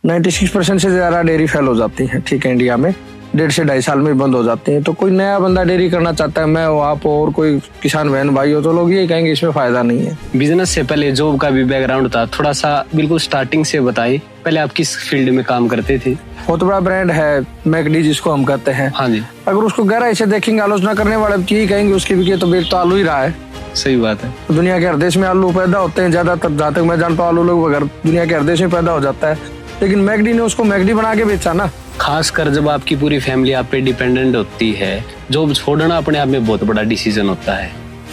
96% से ज़्यादा dairy fail हो जाती है, ठीक है, इंडिया में 1.5 से 2.5 साल में बंद हो जाती है। तो कोई नया बंदा डेयरी करना चाहता है, मैं हो, आप हो, और कोई किसान बहन भाई हो, तो लोग ये कहेंगे इसमें फायदा नहीं है। बिजनेस से पहले जॉब का भी बैकग्राउंड था, थोड़ा सा बिल्कुल स्टार्टिंग से बताइए, पहले आप किस फील्ड में काम करते थे? बहुत बड़ा ब्रांड है मैकडी, जिसको हम कहते हैं। हाँ जी। अगर उसको गहराई से देखेंगे, आलोचना करने वाले यही कहेंगे उसकी भी तो बेच तो आलू ही रहा है। सही बात है। दुनिया के हर देश में आलू पैदा होते हैं ज्यादातर, जहाँ तक मैं जानता हूँ आलू लोग वगैरह दुनिया के हर देश में पैदा हो जाता है, लेकिन मैकडी ने उसको मैकडी बना के बेचा ना। खासकर जब आपकी पूरी फैमिली आप पे डिपेंडेंट होती है, जॉब छोड़ना अपने आप में बहुत बड़ा डिसीजन होता है,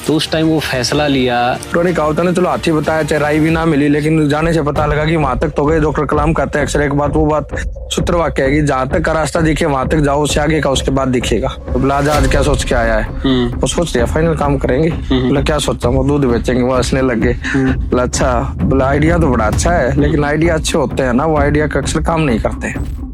तो उस टाइम वो फैसला लिया। पुरानी कहावत ने चलो हाथी बताया, चाहे राई भी ना मिली, लेकिन जाने से पता लगा कि वहां तक तो गए। डॉक्टर कलाम कहते हैं अक्सर एक बात, वो बात सूत्र वाक्य है कि जहाँ तक का रास्ता दिखे वहां तक जाओ, उससे आगे का उसके बाद दिखेगा। तो बोला आज क्या सोच के आया है? वो सोच लिया फाइनल काम करेंगे। बोला क्या सोचा? वो दूध बेचेंगे। वो हंसने लगे। बोला अच्छा। बोला आइडिया तो बड़ा अच्छा है, लेकिन आइडिया अच्छे होते हैं ना, वो आइडिया का अक्सर काम नहीं करते।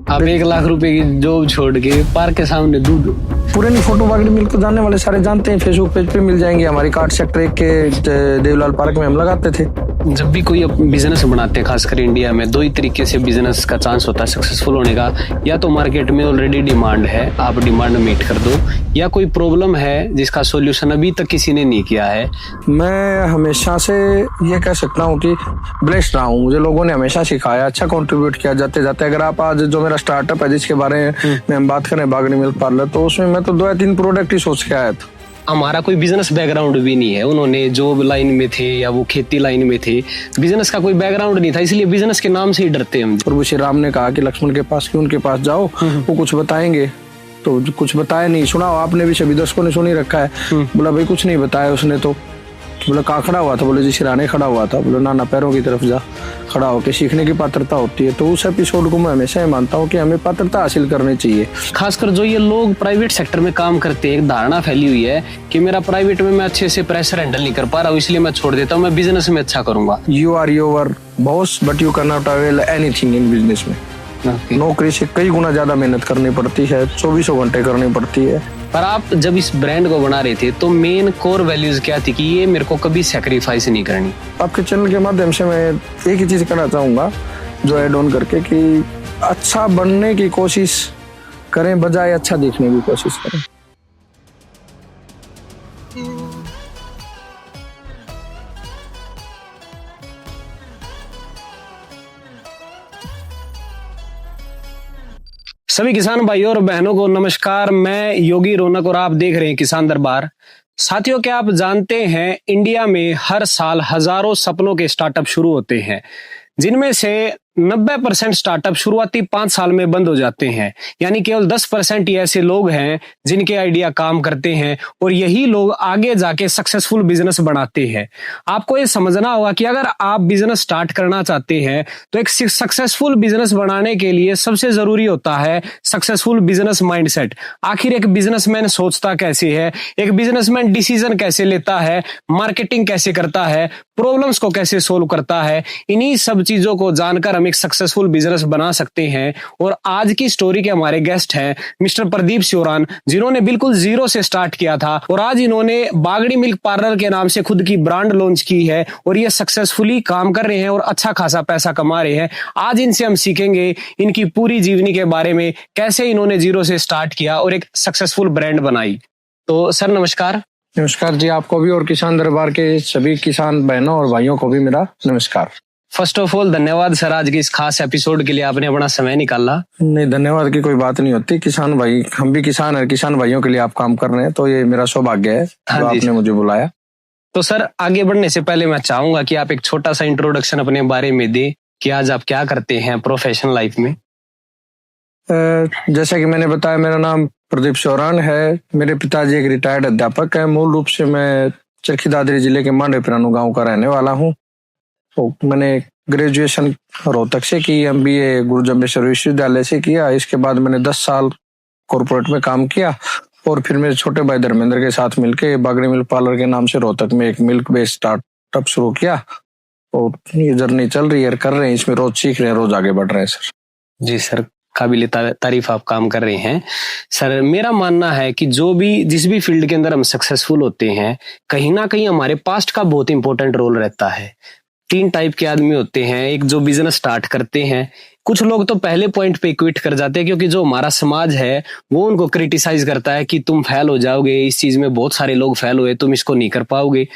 आप 1 लाख रुपए की जॉब छोड़ के पार्क के सामने दूध। पुरानी फोटो बागड़ी मिल्क तो जानने वाले सारे जानते हैं, फेसबुक पेज पे मिल जाएंगे। हमारी कार्ड सेक्टर 1 के देवलाल पार्क में हम लगाते थे। जब भी कोई बिजनेस बनाते हैं, खासकर इंडिया में 2 ही तरीके से बिजनेस का चांस होता है सक्सेसफुल होने का। या तो मार्केट में ऑलरेडी डिमांड है, आप डिमांड मीट कर दो, या कोई प्रॉब्लम है जिसका सॉल्यूशन अभी तक किसी ने नहीं किया है। मैं हमेशा से ये कह सकता हूँ कि ब्लेस्ड रहा हूँ, मुझे लोगों ने हमेशा सिखाया, अच्छा कंट्रीब्यूट किया जाते जाते। अगर आप आज जो मेरा स्टार्टअप है जिसके बारे में हम बात करें, बागड़ी मिल्क पार्लर, तो उसमें मैं तो 2 या 3 प्रोडक्ट ही सोच के आया था। हमारा कोई बिजनेस बैकग्राउंड भी नहीं है, उन्होंने जॉब लाइन में थे या वो खेती लाइन में थे, बिजनेस का कोई बैकग्राउंड नहीं था, इसलिए बिजनेस के नाम से ही डरते हम। प्रभु श्री राम ने कहा कि लक्ष्मण के पास क्यों, उनके पास जाओ, वो कुछ बताएंगे। तो कुछ बताया नहीं, सुना आपने भी, सभी दर्शकों ने सुनी रखा है। बोला भाई कुछ नहीं बताया उसने तो। बोला कहाँ खड़ा हुआ था? बोले जी सिराने खड़ा हुआ था। बोले ना पैरों की तरफ जा, खड़ा होकर सीखने की पात्रता होती है। तो उस एपिसोड को मैं हमेशा मानता हूँ कि हमें पात्रता हासिल करनी चाहिए। खासकर जो ये लोग प्राइवेट सेक्टर में काम करते हैं, एक धारणा फैली हुई है कि मेरा प्राइवेट में मैं अच्छे से प्रेशर हैंडल नहीं कर पा रहा हूँ, इसलिए मैं छोड़ देता हूँ, मैं बिजनेस में अच्छा करूंगा। You are your boss but you can not avail anything in business में। नौकरी से कई गुना ज्यादा मेहनत करनी पड़ती है, 24 घंटे करनी पड़ती है। पर आप जब इस ब्रांड को बना रहे थे तो मेन कोर वैल्यूज क्या थी कि ये मेरे को कभी सैक्रिफाइस नहीं करनी? आपके चैनल के माध्यम से मैं एक ही चीज कहना चाहूंगा, जो एड ऑन करके, कि अच्छा बनने की कोशिश करें बजाय अच्छा दिखने की कोशिश करें। सभी किसान भाइयों और बहनों को नमस्कार, मैं योगी रौनक और आप देख रहे हैं किसान दरबार। साथियों, क्या आप जानते हैं इंडिया में हर साल हजारों सपनों के स्टार्टअप शुरू होते हैं, जिनमें से 90% स्टार्टअप शुरुआती 5 साल में बंद हो जाते हैं। यानी केवल 10% ही ऐसे लोग हैं जिनके आइडिया काम करते हैं, और यही लोग आगे जाके सक्सेसफुल बिजनेस बनाते हैं। आपको ये समझना होगा कि अगर आप बिजनेस स्टार्ट करना चाहते हैं तो एक सक्सेसफुल बिजनेस बनाने के लिए सबसे जरूरी होता है सक्सेसफुल बिजनेस माइंडसेट। आखिर एक बिजनेसमैन सोचता कैसे है, एक बिजनेसमैन डिसीजन कैसे लेता है, मार्केटिंग कैसे करता है, प्रॉब्लम्स को कैसे सोल्व करता है, इन्हीं सब चीजों को जानकर हम एक सक्सेसफुल बिजनेस बना सकते हैं। और आज की स्टोरी के हमारे गेस्ट हैं मिस्टर प्रदीप सियोरान, जिन्होंने बिल्कुल जीरो से स्टार्ट किया था और आज इन्होंने बागड़ी मिल्क पार्लर के नाम से खुद की ब्रांड लॉन्च की है और ये सक्सेसफुली काम कर रहे हैं और अच्छा खासा पैसा कमा रहे हैं। आज इनसे हम सीखेंगे इनकी पूरी जीवनी के बारे में, कैसे इन्होंने जीरो से स्टार्ट किया और एक सक्सेसफुल ब्रांड बनाई। तो सर नमस्कार। नमस्कार जी, आपको भी और किसान दरबार के सभी किसान बहनों और भाइयों को भी मेरा नमस्कार। फर्स्ट ऑफ ऑल धन्यवाद सर, आज के इस खास एपिसोड के लिए आपने अपना समय निकाला। नहीं, धन्यवाद की कोई बात नहीं होती। किसान भाई, हम भी किसान हैं, किसान भाइयों के लिए आप काम कर रहे हैं, तो ये मेरा सौभाग्य है जो आपने मुझे बुलाया। तो सर आगे बढ़ने से पहले मैं चाहूंगा कि आप एक छोटा सा इंट्रोडक्शन अपने बारे में दें कि आज आप क्या करते हैं प्रोफेशनल लाइफ में। जैसा कि मैंने बताया, मेरा नाम प्रदीप सियोरान है। मेरे पिताजी एक रिटायर्ड अध्यापक है। मूल रूप से मैं चरखी दादरी जिले के मांडे पिरानू गाँव का रहने वाला हूँ। तो मैंने ग्रेजुएशन रोहतक से की, MBA गुरु जम्बेश्वर विश्वविद्यालय से किया। इसके बाद मैंने 10 साल कॉर्पोरेट में काम किया और फिर मेरे छोटे भाई धर्मेंद्र के साथ मिलकर बागड़ी मिल्क पार्लर के नाम से रोहतक में एक मिल्क बेस्ड स्टार्टअप शुरू किया। और ये जर्नी चल रही है, कर रहे हैं, इसमें रोज सीख रहे हैं, रोज आगे बढ़ रहे हैं सर। जी सर, काबिल तारीफ आप काम कर रहे हैं। सर मेरा मानना है कि जिस भी फील्ड के अंदर हम सक्सेसफुल होते हैं, कहीं ना कहीं हमारे पास्ट का बहुत इंपॉर्टेंट रोल रहता है। 3 टाइप के आदमी होते हैं। एक जो बिजनेस स्टार्ट करते हैं, कुछ लोग तो पहले पॉइंट पे क्विट कर जाते हैं, क्योंकि जो हमारा समाज है वो उनको क्रिटिसाइज करता है कि तुम फेल हो जाओगे, इस चीज में बहुत सारे लोग फेल हुए, तुम इसको नहीं कर पाओगे।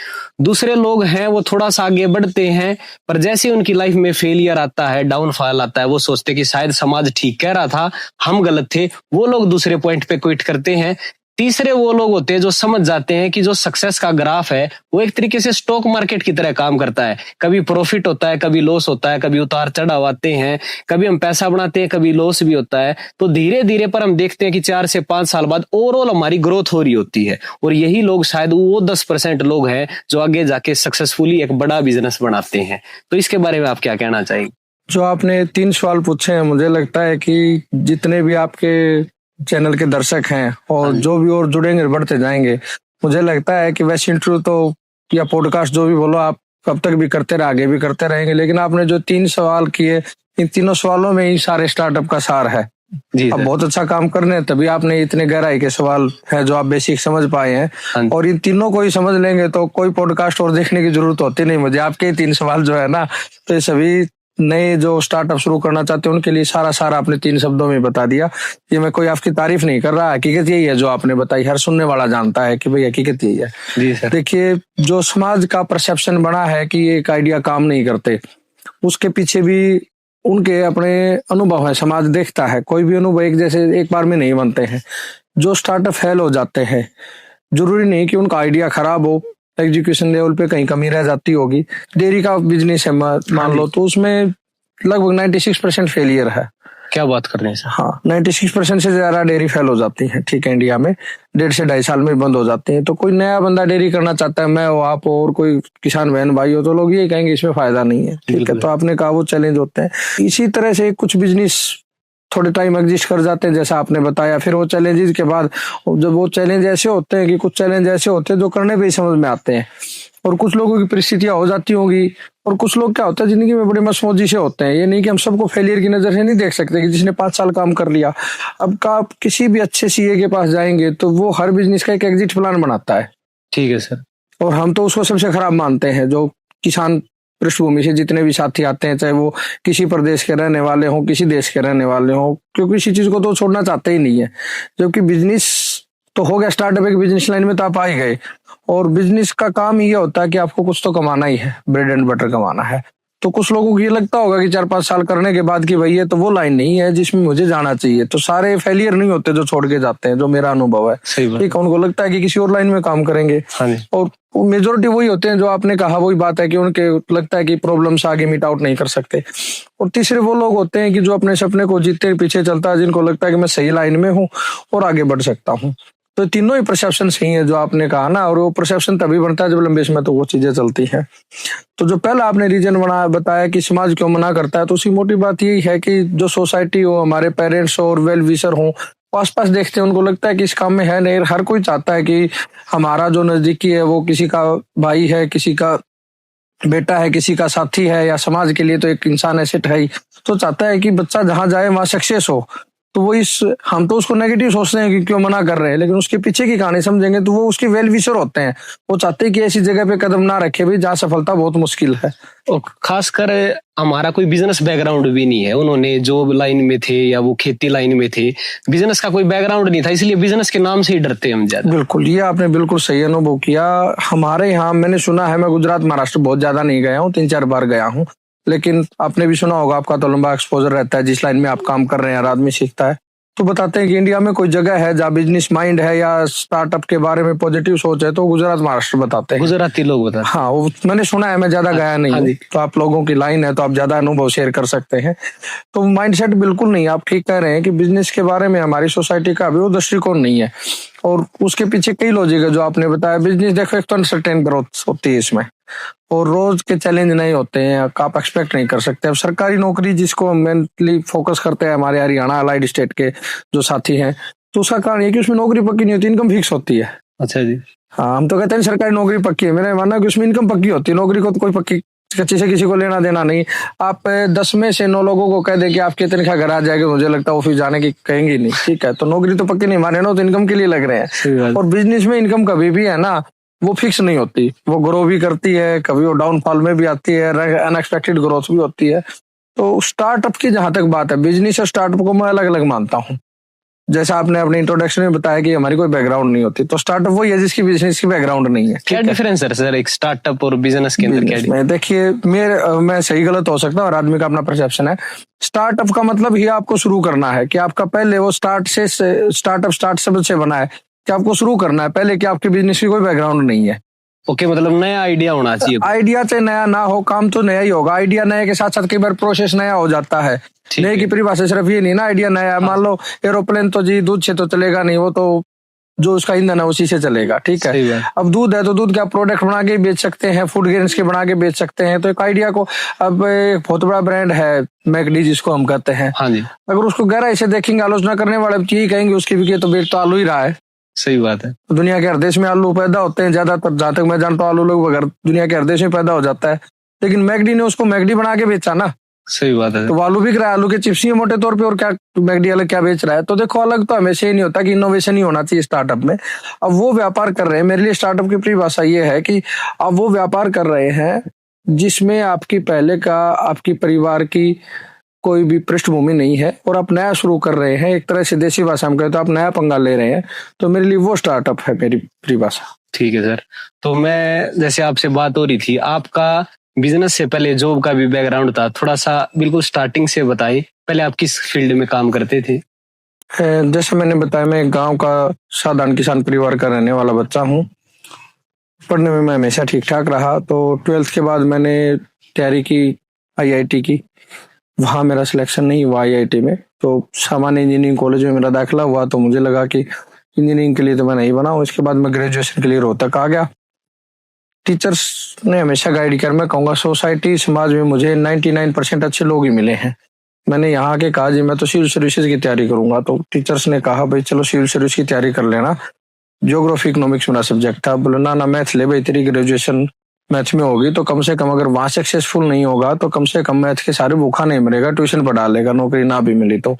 दूसरे लोग हैं वो थोड़ा सा आगे बढ़ते हैं, पर जैसे उनकी लाइफ में फेलियर आता है, डाउनफॉल आता है, वो सोचते हैं कि शायद समाज ठीक कह रहा था, हम गलत थे, वो लोग दूसरे पॉइंट पे क्विट करते हैं। तीसरे वो लोग होते हैं जो समझ जाते हैं कि जो सक्सेस का ग्राफ है वो एक तरीके से स्टॉक मार्केट की तरह काम करता है, कभी प्रॉफिट होता है, कभी लॉस होता है, कभी उतार चढ़ाव आते हैं, कभी हम पैसा बनाते हैं, कभी लॉस भी होता है। तो धीरे धीरे पर हम देखते हैं कि 4 से 5 साल बाद ओवरऑल हमारी ग्रोथ हो रही होती है, और यही लोग शायद वो 10% लोग हैं जो आगे जाके सक्सेसफुली एक बड़ा बिजनेस बनाते हैं। तो इसके बारे में आप क्या कहना चाहिए? जो आपने 3 सवाल पूछे हैं, मुझे लगता है कि जितने भी आपके चैनल के दर्शक हैं और जो भी और जुड़ेंगे बढ़ते जाएंगे, मुझे लगता है कि वैसे इंटरव्यू तो या पॉडकास्ट जो भी बोलो आप कब तक भी करते रहे, आगे भी करते रहेंगे। लेकिन आपने जो 3 सवाल किए, इन तीनों सवालों में ही सारे स्टार्टअप का सार है। जी अब बहुत अच्छा काम करने तभी आपने इतने गहराई के सवाल है जो आप बेसिक समझ पाए हैं, और इन तीनों को ही समझ लेंगे तो कोई पॉडकास्ट और देखने की जरूरत होती नहीं मुझे। आपके 3 सवाल जो है ना, तो ये सभी नए जो स्टार्टअप शुरू करना चाहते हैं उनके लिए सारा आपने 3 शब्दों में बता दिया। ये मैं कोई आपकी तारीफ नहीं कर रहा, हकीकत यही है जो आपने बताई, हर सुनने वाला जानता है कि भाई हकीकत यही है। जी सर। देखिए, जो समाज का परसेप्शन बना है कि एक आइडिया काम नहीं करते, उसके पीछे भी उनके अपने अनुभव है। समाज देखता है, कोई भी अनुभव एक जैसे एक बार में नहीं बनते हैं। जो स्टार्टअप फेल हो जाते हैं, जरूरी नहीं कि उनका आइडिया खराब हो, एग्जीक्यूशन लेवल पे कहीं कमी रह जाती होगी। डेयरी का बिजनेस है मान लो, तो उसमें लगभग 96% फेलियर है। क्या बात कर रहे हैं सर? हाँ, 96% से ज्यादा डेयरी फेल हो जाती है, ठीक है, इंडिया में 1.5 से 2.5 साल में बंद हो जाती है। तो कोई नया बंदा डेयरी करना चाहता है, मैं हो, आप हो, और कोई किसान बहन भाई हो, तो लोग ये कहेंगे इसमें फायदा नहीं है, ठीक है। तो आपने कहा वो चैलेंज होते हैं। इसी तरह से कुछ बिजनेस थोड़े टाइम एग्जिस्ट कर जाते हैं, जैसा आपने बताया। फिर वो चैलेंजेस के बाद, जब वो चैलेंज ऐसे होते हैं कि कुछ चैलेंज ऐसे होते हैं जो करने पे ही समझ में आते हैं, और कुछ लोगों की परिस्थितियां हो जाती होंगी, और कुछ लोग क्या होता है जिंदगी में बड़े मसमौजी से होते हैं। ये नहीं कि हम सबको फेलियर की नजर से नहीं देख सकते कि जिसने 5 साल काम कर लिया। अब का आप किसी भी अच्छे सीए के पास जाएंगे तो वो हर बिजनेस का एक एग्जिट प्लान बनाता है, ठीक है सर। और हम तो उसको सबसे खराब मानते हैं। जो किसान पृष्ठभूमि से जितने भी साथी आते हैं, चाहे वो किसी प्रदेश के रहने वाले हों, किसी देश के रहने वाले हों, क्योंकि इसी चीज को तो छोड़ना चाहते ही नहीं है। जबकि बिजनेस तो हो गया, स्टार्टअप एक बिजनेस लाइन में तो आप आ ही गए, और बिजनेस का काम ये होता है कि आपको कुछ तो कमाना ही है, ब्रेड एंड बटर कमाना है। तो कुछ लोगों को ये लगता होगा कि 4-5 साल करने के बाद कि भाई ये तो वो लाइन नहीं है जिसमें मुझे जाना चाहिए। तो सारे फेलियर नहीं होते जो छोड़ के जाते हैं, जो मेरा अनुभव है। ठीक है, उनको लगता है कि किसी और लाइन में काम करेंगे, और मेजोरिटी वही होते हैं जो आपने कहा, वही बात है कि उनके लगता है कि प्रॉब्लम्स आगे मीट आउट नहीं कर सकते। और तीसरे वो लोग होते हैं कि जो अपने सपने को जीतते पीछे चलता है, जिनको लगता है कि मैं सही लाइन में हूँ और आगे बढ़ सकता हूँ। तो तीनों ही परसेप्शन सही है जो आपने कहा ना, और वो परसेप्शन तभी बनता है जब लंबे समय तो वो चीजें चलती हैं। तो जो पहला आपने रीजन बताया कि समाज क्यों मना करता है, तो उसकी मोटी बात यही है कि जो सोसाइटी हो, हमारे पेरेंट्स हो और वेल विशर हो, आसपास देखते हैं, उनको लगता है कि इस काम में है नहीं। हर कोई चाहता है कि हमारा जो नजदीकी है वो किसी का भाई है, किसी का बेटा है, किसी का साथी है, या समाज के लिए तो एक इंसान एसेट है ही। तो चाहता है कि बच्चा जहां जाए वहां सक्सेस हो। तो वो हम तो उसको नेगेटिव सोचते हैं कि क्यों मना कर रहे हैं, लेकिन उसके पीछे की कहानी समझेंगे तो वो उसके वेल विशर होते हैं। वो चाहते हैं कि ऐसी जगह पे कदम ना रखे भाई जहाँ सफलता बहुत मुश्किल है। और खासकर हमारा कोई बिजनेस बैकग्राउंड भी नहीं है, उन्होंने जॉब लाइन में थे या वो खेती लाइन में थे, बिजनेस का कोई बैकग्राउंड नहीं था, इसलिए बिजनेस के नाम से ही डरते हम ज्यादा। बिल्कुल, ये आपने बिल्कुल सही अनुभव किया। हमारे यहाँ मैंने सुना है, मैं गुजरात महाराष्ट्र बहुत ज्यादा नहीं गया हूँ, 3-4 बार गया हूँ, लेकिन आपने भी सुना होगा, आपका तो लंबा एक्सपोजर रहता है, जिस लाइन में आप काम कर रहे हैं हर आदमी सीखता है। तो बताते हैं कि इंडिया में कोई जगह है जहाँ बिजनेस माइंड है या स्टार्टअप के बारे में पॉजिटिव सोच है, तो गुजरात महाराष्ट्र बताते हैं, गुजराती लोग बताते हैं। हाँ, वो मैंने सुना है, मैं ज्यादा गया नहीं हूँ, तो आप लोगों की लाइन है तो आप ज्यादा अनुभव शेयर कर सकते हैं। तो माइंडसेट बिल्कुल नहीं, आप ठीक कह रहे हैं कि बिजनेस के बारे में हमारी सोसाइटी का अभी वो दृष्टिकोण नहीं है, और उसके पीछे कई लॉजिक है जो आपने बताया। बिजनेस देखो, एक तो अनसर्टेन ग्रोथ होती है इसमें, और रोज के चैलेंज नहीं होते हैं, आप एक्सपेक्ट नहीं कर सकते। अब सरकारी नौकरी जिसको हम मेनली फोकस करते हैं, हमारे हरियाणा अलाइड स्टेट के जो साथी हैं, तो उसका कारण ये कि उसमें नौकरी पक्की नहीं होती, इनकम फिक्स होती है। अच्छा जी। हाँ, हम तो कहते हैं सरकारी नौकरी पक्की है, मेरा मानना है कि उसमें इनकम पक्की होती है। नौकरी को तो कोई पक्की कच्ची से किसी को लेना देना नहीं। आप 10 में से 9 लोगों को कह दे कि आपकी तनख्वाह घर आ जाएगी, मुझे लगता है ऑफिस जाने की कहेंगे नहीं, ठीक है। तो नौकरी तो पक्की नहीं, माने ना, तो इनकम के लिए लग रहे हैं। और बिजनेस में इनकम कभी भी है ना, वो फिक्स नहीं होती, वो ग्रो भी करती है, कभी वो डाउनफॉल में भी आती है, अनएक्सपेक्टेड ग्रोथ भी होती है। तो स्टार्टअप की जहां तक बात है, बिजनेस और स्टार्टअप को मैं अलग अलग मानता हूँ। जैसा आपने अपने इंट्रोडक्शन में बताया कि हमारी कोई बैकग्राउंड नहीं होती, तो स्टार्टअप वही है जिसकी बिजनेस की बैकग्राउंड नहीं है। क्या डिफरेंस है सर एक स्टार्टअप और बिजनेस के अंदर? क्या में देखिए, मैं सही गलत हो सकता है और आदमी का अपना परसेप्शन है। स्टार्टअप का मतलब ही आपको शुरू करना है, कि आपका पहले वो स्टार्ट शब्द से बना है कि आपको शुरू करना है पहले, कि आपके बिजनेस की कोई बैकग्राउंड नहीं है। ओके, मतलब नया आइडिया होना चाहिए। आइडिया चाहे नया ना हो, काम तो नया ही होगा। आइडिया नए के साथ साथ कई बार प्रोसेस नया हो जाता है। नए की परिभाषा सिर्फ ये नहीं ना, आइडिया नया है। मान लो एरोप्लेन तो जी दूध से तो चलेगा नहीं, वो तो जो उसका ईंधन है उसी से चलेगा, ठीक है। अब दूध है तो दूध का प्रोडक्ट बना के बेच सकते हैं, फूड ग्रेन्स के बना के बेच सकते हैं। तो एक आइडिया को, अब एक बहुत बड़ा ब्रांड है मैकडी जिसको हम कहते हैं, हाँ जी, अगर उसको गहराई से देखेंगे, आलोचना करने वाले यही कहेंगे उसकी भी तो बेच तो आलू ही रहा है। सही बात है। दुनिया के हर देश में आलू पैदा होते हैं, ज्यादातर जहां तक मैं जानता हूँ आलू लोग दुनिया के हर देश में पैदा हो जाता है, लेकिन मैकडी ने उसको मैकडी बना के बेचा ना। सही बात है। तो आलू बिक रहा है, आलू के चिप्स ही मोटे तौर पे, और क्या मैकडी अलग क्या बेच रहा है। तो देखो, अलग तो हमेशा ही नहीं होता कि इनोवेशन ही होना चाहिए स्टार्टअप में। अब वो व्यापार कर रहे हैं, मेरे लिए स्टार्टअप की परिभाषा ये है कि अब वो व्यापार कर रहे हैं जिसमें आपकी पहले का आपकी परिवार की कोई भी पृष्ठभूमि नहीं है, और आप नया शुरू कर रहे हैं। एक तरह से देसी भाषा में कहें तो आप नया पंगा ले रहे हैं। तो मेरे लिए वो स्टार्टअप है, मेरी परिभाषा। ठीक है सर। तो मैं जैसे आपसे बात हो रही थी, आपका बिजनेस से पहले जॉब का भी बैकग्राउंड था, थोड़ा सा बिल्कुल स्टार्टिंग से बताइए, पहले आप किस फील्ड में काम करते थे? जैसे मैंने बताया, मैं गांव का साधारण किसान परिवार का रहने वाला बच्चा हूँ। पढ़ने में मैं हमेशा ठीक ठाक रहा। तो 12th के बाद मैंने तैयारी की IIT की, वहाँ मेरा सिलेक्शन नहीं हुआ IIT में। तो सामान्य इंजीनियरिंग कॉलेज में मेरा दाखिला हुआ। तो मुझे लगा कि इंजीनियरिंग के लिए तो मैं नहीं बना हूँ। इसके बाद मैं ग्रेजुएशन के लिए रोहतक आ गया। टीचर्स ने हमेशा गाइड किया। मैं कहूँगा सोसाइटी समाज में मुझे 99% अच्छे लोग ही मिले हैं। मैंने यहाँ के कहा जी मैं तो सिविल सर्विसेज की तैयारी करूंगा। तो टीचर्स ने कहा भाई चलो सिविल सर्विस की तैयारी कर लेना, ज्योग्राफी इकोनॉमिक्स मेरा सब्जेक्ट था। बोले ना मैथ ले भाई, तेरी ग्रेजुएशन मैथ में होगी तो कम से कम, अगर वहां सक्सेसफुल नहीं होगा तो कम से कम मैथ के सारे भूखा नहीं मरेगा, ट्यूशन पढ़ा लेगा, नौकरी ना भी मिली तो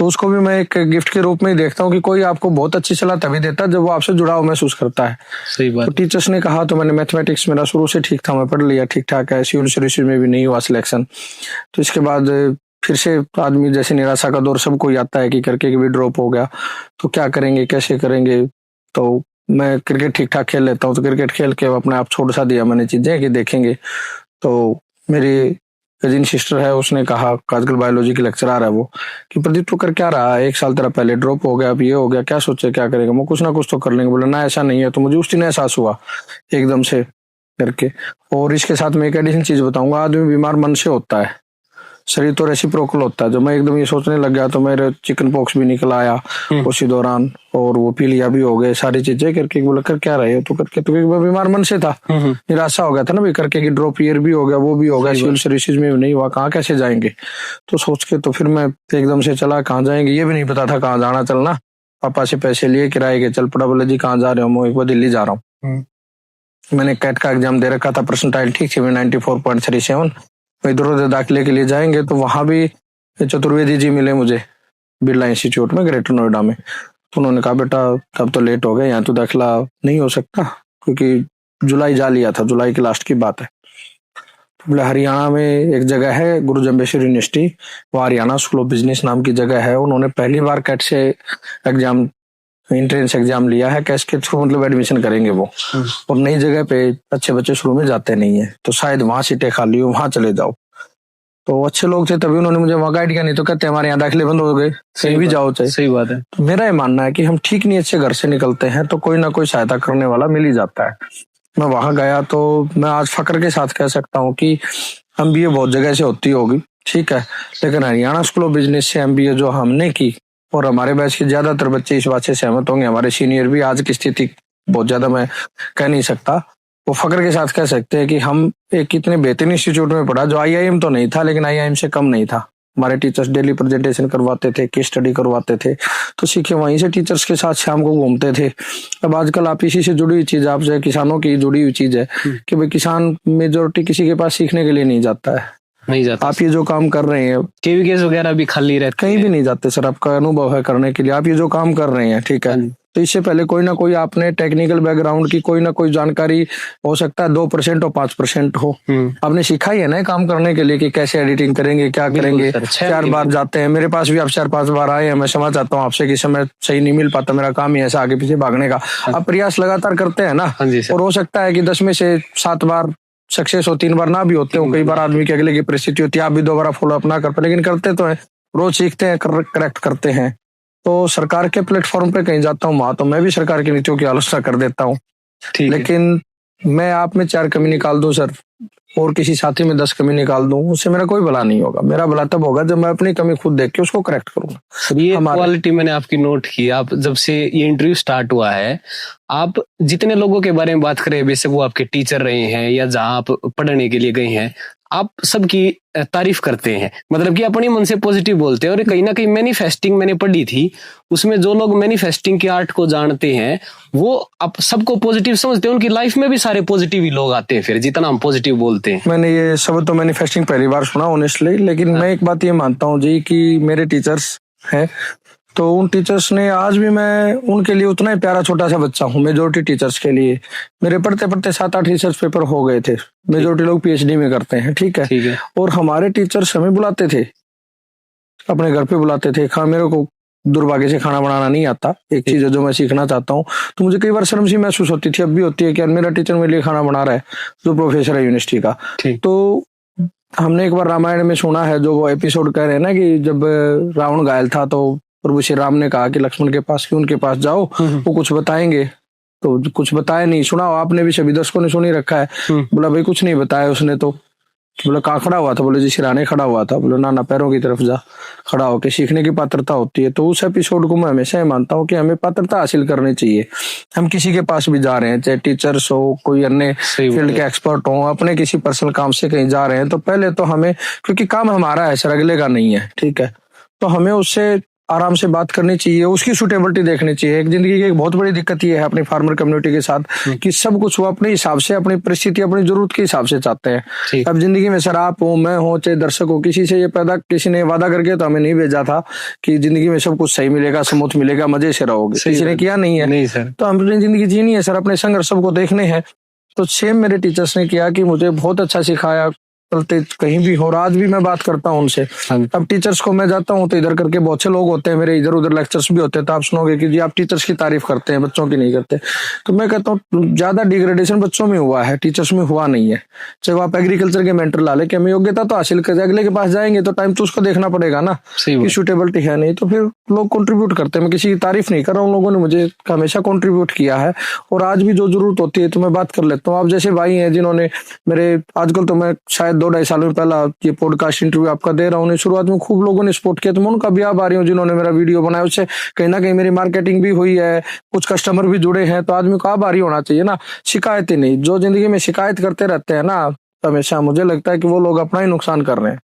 उसको भी मैं एक गिफ्ट के रूप में ही देखता हूँ कि कोई आपको बहुत अच्छी सलाह तभी देता है जब वो आपसे जुड़ाव महसूस करता है। सही बात। तो टीचर्स ने कहा, तो मैंने मैथमेटिक्स मेरा शुरू से ठीक था, मैं पढ़ लिया ठीक ठाक है। सिविल सर्विसेज में भी नहीं हुआ सिलेक्शन। तो इसके बाद फिर से आदमी जैसे निराशा का दौर सबको ही आता है कि करके भी ड्रॉप हो गया, तो क्या करेंगे कैसे करेंगे। तो मैं क्रिकेट ठीक ठाक खेल लेता हूँ, तो क्रिकेट खेल के अपने आप छोड़ सा दिया मैंने चीजें कि देखेंगे। तो मेरी कजिन सिस्टर है, उसने कहा, आजकल बायोलॉजी की लेक्चरर है वो, कि प्रदीप तू कर क्या रहा है, 1 साल तेरा पहले ड्रॉप हो गया, अब ये हो गया, क्या सोचे क्या करेगा। मैं कुछ ना कुछ तो कर लेंगे। बोला ना ऐसा नहीं है। तो मुझे उस दिन एहसास हुआ एकदम से करके। और इसके साथ मैं एक एडिशनल चीज बताऊंगा, आदमी बीमार मन से होता है, शरीर तो रेसिप्रोकल होता है। जब मैं एकदम ये सोचने लग गया तो मेरे चिकन पॉक्स भी निकल आया उसी दौरान, और वो पीलिया भी हो गए, सारी चीजें करके। बोला कर क्या रहे हो तो करके, तो मैं बीमार मन से था, निराशा हो गया था ना भाई करके, कि ड्रॉप ईयर भी हो गया, वो भी हो गया, सिविल सर्विसेज में भी नहीं हुआ, कहाँ कैसे जाएंगे। तो सोच के तो फिर मैं एकदम से चला, कहाँ जाएंगे ये भी नहीं पता था कहाँ जाना। चलना पापा से पैसे लिए किराए के, चल पड़ा। बोले जी कहाँ जा रहे हो? मैं एक बार दिल्ली जा रहा हूँ। मैंने कैट का एग्जाम दे रखा था, परसेंटाइल ठीक थी, 94.37। इधर उधर दाखिले के लिए जाएंगे तो वहां भी चतुर्वेदी जी मिले मुझे बिरला इंस्टीट्यूट में ग्रेटर नोएडा में। तो उन्होंने कहा बेटा अब तो लेट हो गए, यहाँ तो दाखिला नहीं हो सकता, क्योंकि जुलाई जा लिया था, जुलाई की लास्ट की बात है। तो बोले हरियाणा में एक जगह है गुरु जम्बेश्वर यूनिवर्सिटी, वो हरियाणा स्कूल ऑफ बिजनेस नाम की जगह है। उन्होंने पहली बार कैट से एग्जाम, एंट्रेंस एग्जाम लिया है, कैश के थ्रू मतलब एडमिशन करेंगे वो, और नई जगह पे अच्छे बच्चे शुरू में जाते नहीं है, तो शायद वहां सीटें खाली हो, वहां चले जाओ। तो अच्छे लोग थे तभी उन्होंने मुझे वहां गाइड किया, नहीं तो कहते हमारे यहाँ दाखिले बंद हो गए, कहीं भी जाओ चाहे। सही बात है। तो मेरा ये मानना है कि हम ठीक नहीं अच्छे घर से निकलते हैं तो कोई ना कोई सहायता करने वाला मिल ही जाता है। मैं वहां गया तो मैं आज फक्र के साथ कह सकता हूँ कि MBA बहुत जगह से होती होगी, ठीक है, लेकिन हरियाणा स्कूल ऑफ बिजनेस से MBA जो हमने की, और हमारे बैच के ज्यादातर बच्चे इस बात से सहमत होंगे, हमारे सीनियर भी, आज की स्थिति बहुत ज्यादा मैं कह नहीं सकता, वो फक्र के साथ कह सकते हैं कि हम एक इतने बेहतरीन इंस्टीट्यूट में पढ़ा जो IIM तो नहीं था लेकिन IIM से कम नहीं था। हमारे टीचर्स डेली प्रेजेंटेशन करवाते थे, केस स्टडी करवाते थे, तो सीखे वहीं से टीचर्स के साथ शाम को घूमते थे। अब आजकल आप इसी से जुड़ी हुई चीज, आपसे किसानों की जुड़ी हुई चीज है कि भाई किसान मेजोरिटी किसी के पास सीखने के लिए नहीं जाता है, नहीं जाता। आप ये जो काम कर रहे हैं, केवीकेस वगैरह भी खाली रहते कहीं भी नहीं जाते सर, आपका अनुभव है करने के लिए। आप ये जो काम कर रहे हैं, ठीक है, तो इससे पहले कोई ना कोई आपने टेक्निकल बैकग्राउंड की कोई ना कोई जानकारी, हो सकता है 2% और 5% हो, आपने सीखा ही है ना ये काम करने के लिए कि कैसे एडिटिंग करेंगे, क्या करेंगे। 4 बार जाते हैं, मेरे पास भी आप 4-5 बार आए हैं, मैं क्षमा चाहता हूँ आपसे कि समय सही नहीं मिल पाता, मेरा काम ही ऐसा आगे पीछे भागने का। आप प्रयास लगातार करते हैं ना, और हो सकता है कि 10 में से 7 बार सक्सेस हो, 3 बार ना भी होते हो। कई बार आदमी के अगले की परिस्थिति होती है, आप भी दोबारा फॉलो अप ना कर पाए, लेकिन करते तो है, रोज सीखते हैं, करेक्ट करते हैं। तो सरकार के प्लेटफॉर्म पे कहीं जाता हूँ वहां तो मैं भी सरकार की नीतियों की आलोचना कर देता हूँ, लेकिन मैं आप में 4 कमी निकाल दूं सर, और किसी साथी में 10 कमी निकाल दूं, उससे मेरा कोई भला नहीं होगा। मेरा भला तब होगा जब मैं अपनी कमी खुद देख के उसको करेक्ट करूंगा। ये क्वालिटी मैंने आपकी नोट की। आप जब से ये इंटरव्यू स्टार्ट हुआ है, आप जितने लोगों के बारे में बात करें, बेशक वो आपके टीचर रहे हैं या जहां आप पढ़ने के लिए गए हैं, आप सबकी तारीफ करते हैं, मतलब कि अपने मन से पॉजिटिव बोलते हैं। और कहीं ना कहीं मैनिफेस्टिंग मैंने पढ़ी थी, उसमें जो लोग मैनिफेस्टिंग की आर्ट को जानते हैं वो आप सबको पॉजिटिव समझते हैं, उनकी लाइफ में भी सारे पॉजिटिव ही लोग आते हैं फिर, जितना हम पॉजिटिव बोलते हैं। मैंने ये शब्द तो मैनिफेस्टिंग पहली बार सुना ऑनेस्टली, लेकिन मैं एक बात ये मानता हूँ जी कि मेरे टीचर्स हैं, तो उन टीचर्स ने आज भी, मैं उनके लिए उतना ही प्यारा छोटा सा बच्चा हूँ। मेजोरिटी टीचर्स के लिए मेरे पढ़ते पढ़ते 7-8 रिसर्च पेपर हो गए थे। मेजोरिटी लोग पीएचडी में करते हैं, ठीक है। और हमारे टीचर्स हमें बुलाते थे, अपने घर पे बुलाते थे। मेरे को दुर्भाग्य से खाना बनाना नहीं आता, एक चीज है जो मैं सीखना चाहता हूँ, तो मुझे कई बार शर्म सी महसूस होती थी, अब भी होती है कि मेरा टीचर मेरे लिए खाना बना रहा है, जो प्रोफेसर है यूनिवर्सिटी का। तो हमने एक बार रामायण में सुना है, जो वो एपिसोड कह रहे हैं ना, कि जब रावण घायल था तो प्रभु श्री राम ने कहा कि लक्ष्मण के पास, कि उनके पास जाओ, वो कुछ बताएंगे। तो कुछ बताया नहीं, सुना आपने भी, सभी दर्शकों ने सुन ही रखा है। बोला भाई कुछ नहीं बताया उसने तो। बोला कहाँ खड़ा हुआ था? बोले जी सिराने खड़ा हुआ था। बोले ना, पैरों की तरफ जा, खड़ा होकर सीखने की पात्रता होती है। तो उस एपिसोड को मैं हमेशा ही मानता हूँ कि हमें पात्रता हासिल करनी चाहिए। हम किसी के पास भी जा रहे हैं, चाहे टीचर्स हो, कोई अन्य फील्ड के एक्सपर्ट हो, अपने किसी पर्सनल काम से कहीं जा रहे हैं, तो पहले तो हमें, क्योंकि काम हमारा है सर, अगले का नहीं है, ठीक है, तो हमें उससे आराम से बात करनी चाहिए, उसकी सुटेबिलिटी देखनी चाहिए। एक जिंदगी की एक बहुत बड़ी दिक्कत ये है अपनी फार्मर कम्युनिटी के साथ, कि सब कुछ वो अपने हिसाब से, अपनी परिस्थिति, अपनी जरूरत के हिसाब से चाहते हैं। अब जिंदगी में सर आप हो, मैं हो, चाहे दर्शक हो, किसी से ये किसी ने वादा करके तो हमें नहीं भेजा था कि जिंदगी में सब कुछ सही मिलेगा, समूथ मिलेगा, मजे से रहोगे, किसी ने किया नहीं है। नहीं सर, तो अपनी जिंदगी जीनी है सर, अपने संघर्ष सबको देखने हैं। तो सेम मेरे टीचर्स ने किया कि मुझे बहुत अच्छा सिखाया, चलते कहीं भी हो, आज भी मैं बात करता हूँ उनसे। अब टीचर्स को मैं जाता हूँ तो इधर करके बहुत से लोग होते हैं मेरे, इधर उधर लेक्चर्स भी होते हैं, तो आप सुनोगे कि जी आप टीचर्स की तारीफ करते हैं, बच्चों की नहीं करते। तो मैं कहता हूँ ज्यादा डिग्रेडेशन बच्चों में हुआ है, टीचर्स में हुआ नहीं है। चाहे आप एग्रीकल्चर के मेंटर ला ले, कि हमें योग्यता तो हासिल कर, अगले के पास जाएंगे तो टाइम तो उसको देखना पड़ेगा ना कि सुटेबिलिटी है नहीं, तो फिर लोग कंट्रीब्यूट करते हैं। मैं किसी की तारीफ नहीं कर रहा हूँ, लोगों ने मुझे हमेशा कंट्रीब्यूट किया है, और आज भी जो जरूरत होती है तो मैं बात कर लेता हूँ। आप जैसे भाई हैं जिन्होंने मेरे, आजकल तो मैं शायद 2-2.5 साल में पहला ये पॉडकास्ट इंटरव्यू आपका दे रहा हूँ, शुरुआत में खूब लोगों ने सपोर्ट किया, तो मैं उनका भी आभारी हूँ जिन्होंने मेरा वीडियो बनाया, उससे कहीं ना कहीं मेरी मार्केटिंग भी हुई है, कुछ कस्टमर भी जुड़े हैं, तो आदमी को आभारी होना चाहिए ना, शिकायत ही नहीं। जो जिंदगी में शिकायत करते रहते हैं ना हमेशा, मुझे लगता है कि वो लोग अपना ही नुकसान कर रहे हैं।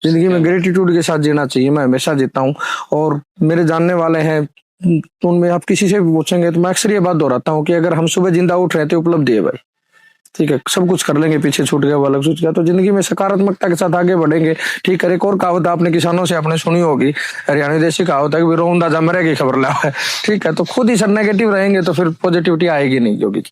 जिंदगी में ग्रेटिट्यूड के साथ जीना चाहिए, मैं हमेशा जीता हूँ। और मेरे जानने वाले हैं तो उनमें आप किसी से भी पूछेंगे तो मैं अक्सर ये बात दोहराता हूँ कि अगर हम सुबह जिंदा उठ रहे थे, उपलब्धि है भाई, ठीक है, सब कुछ कर लेंगे, पीछे छूट गया वो अलग सोच गया, तो जिंदगी में सकारात्मकता के साथ आगे बढ़ेंगे। ठीक है, एक और कहावत आपने किसानों से आपने सुनी होगी, हरियाणा देशी कहावत है कि रोंदा जमरे की खबर ला है, ठीक है, तो खुद ही सर नेगेटिव रहेंगे तो फिर पॉजिटिविटी आएगी नहीं, क्योंकि।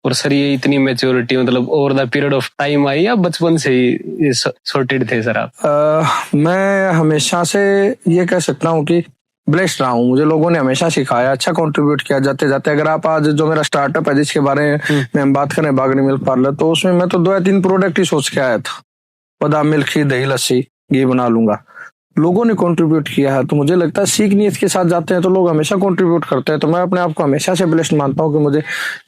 और सर ये इतनी मैच्योरिटी मतलब over the period of time I या बचपन से ही सॉर्टेड थे सर आप? मैं हमेशा से ये कह सकता हूँ कि ब्लेस्ड रहा हूँ, मुझे लोगों ने हमेशा सिखाया, अच्छा कंट्रीब्यूट किया जाते जाते। अगर आप आज जो मेरा स्टार्टअप है जिसके बारे में हम बात करें, बागनी मिल्क पार्लर, तो उसमें मैं तो 2 या 3 प्रोडक्ट ही सोच के आया था, बादाम मिल्क, खीर, दही, लस्सी, घी बना लूंगा। लोगों ने कंट्रीब्यूट किया है, तो मुझे लगता है सीख नीयत के साथ जाते हैं तो लोग हमेशा कंट्रीब्यूट करते हैं। तो मैं अपने आप को हमेशा से ब्लेस्ड मानता हूँ कि मुझे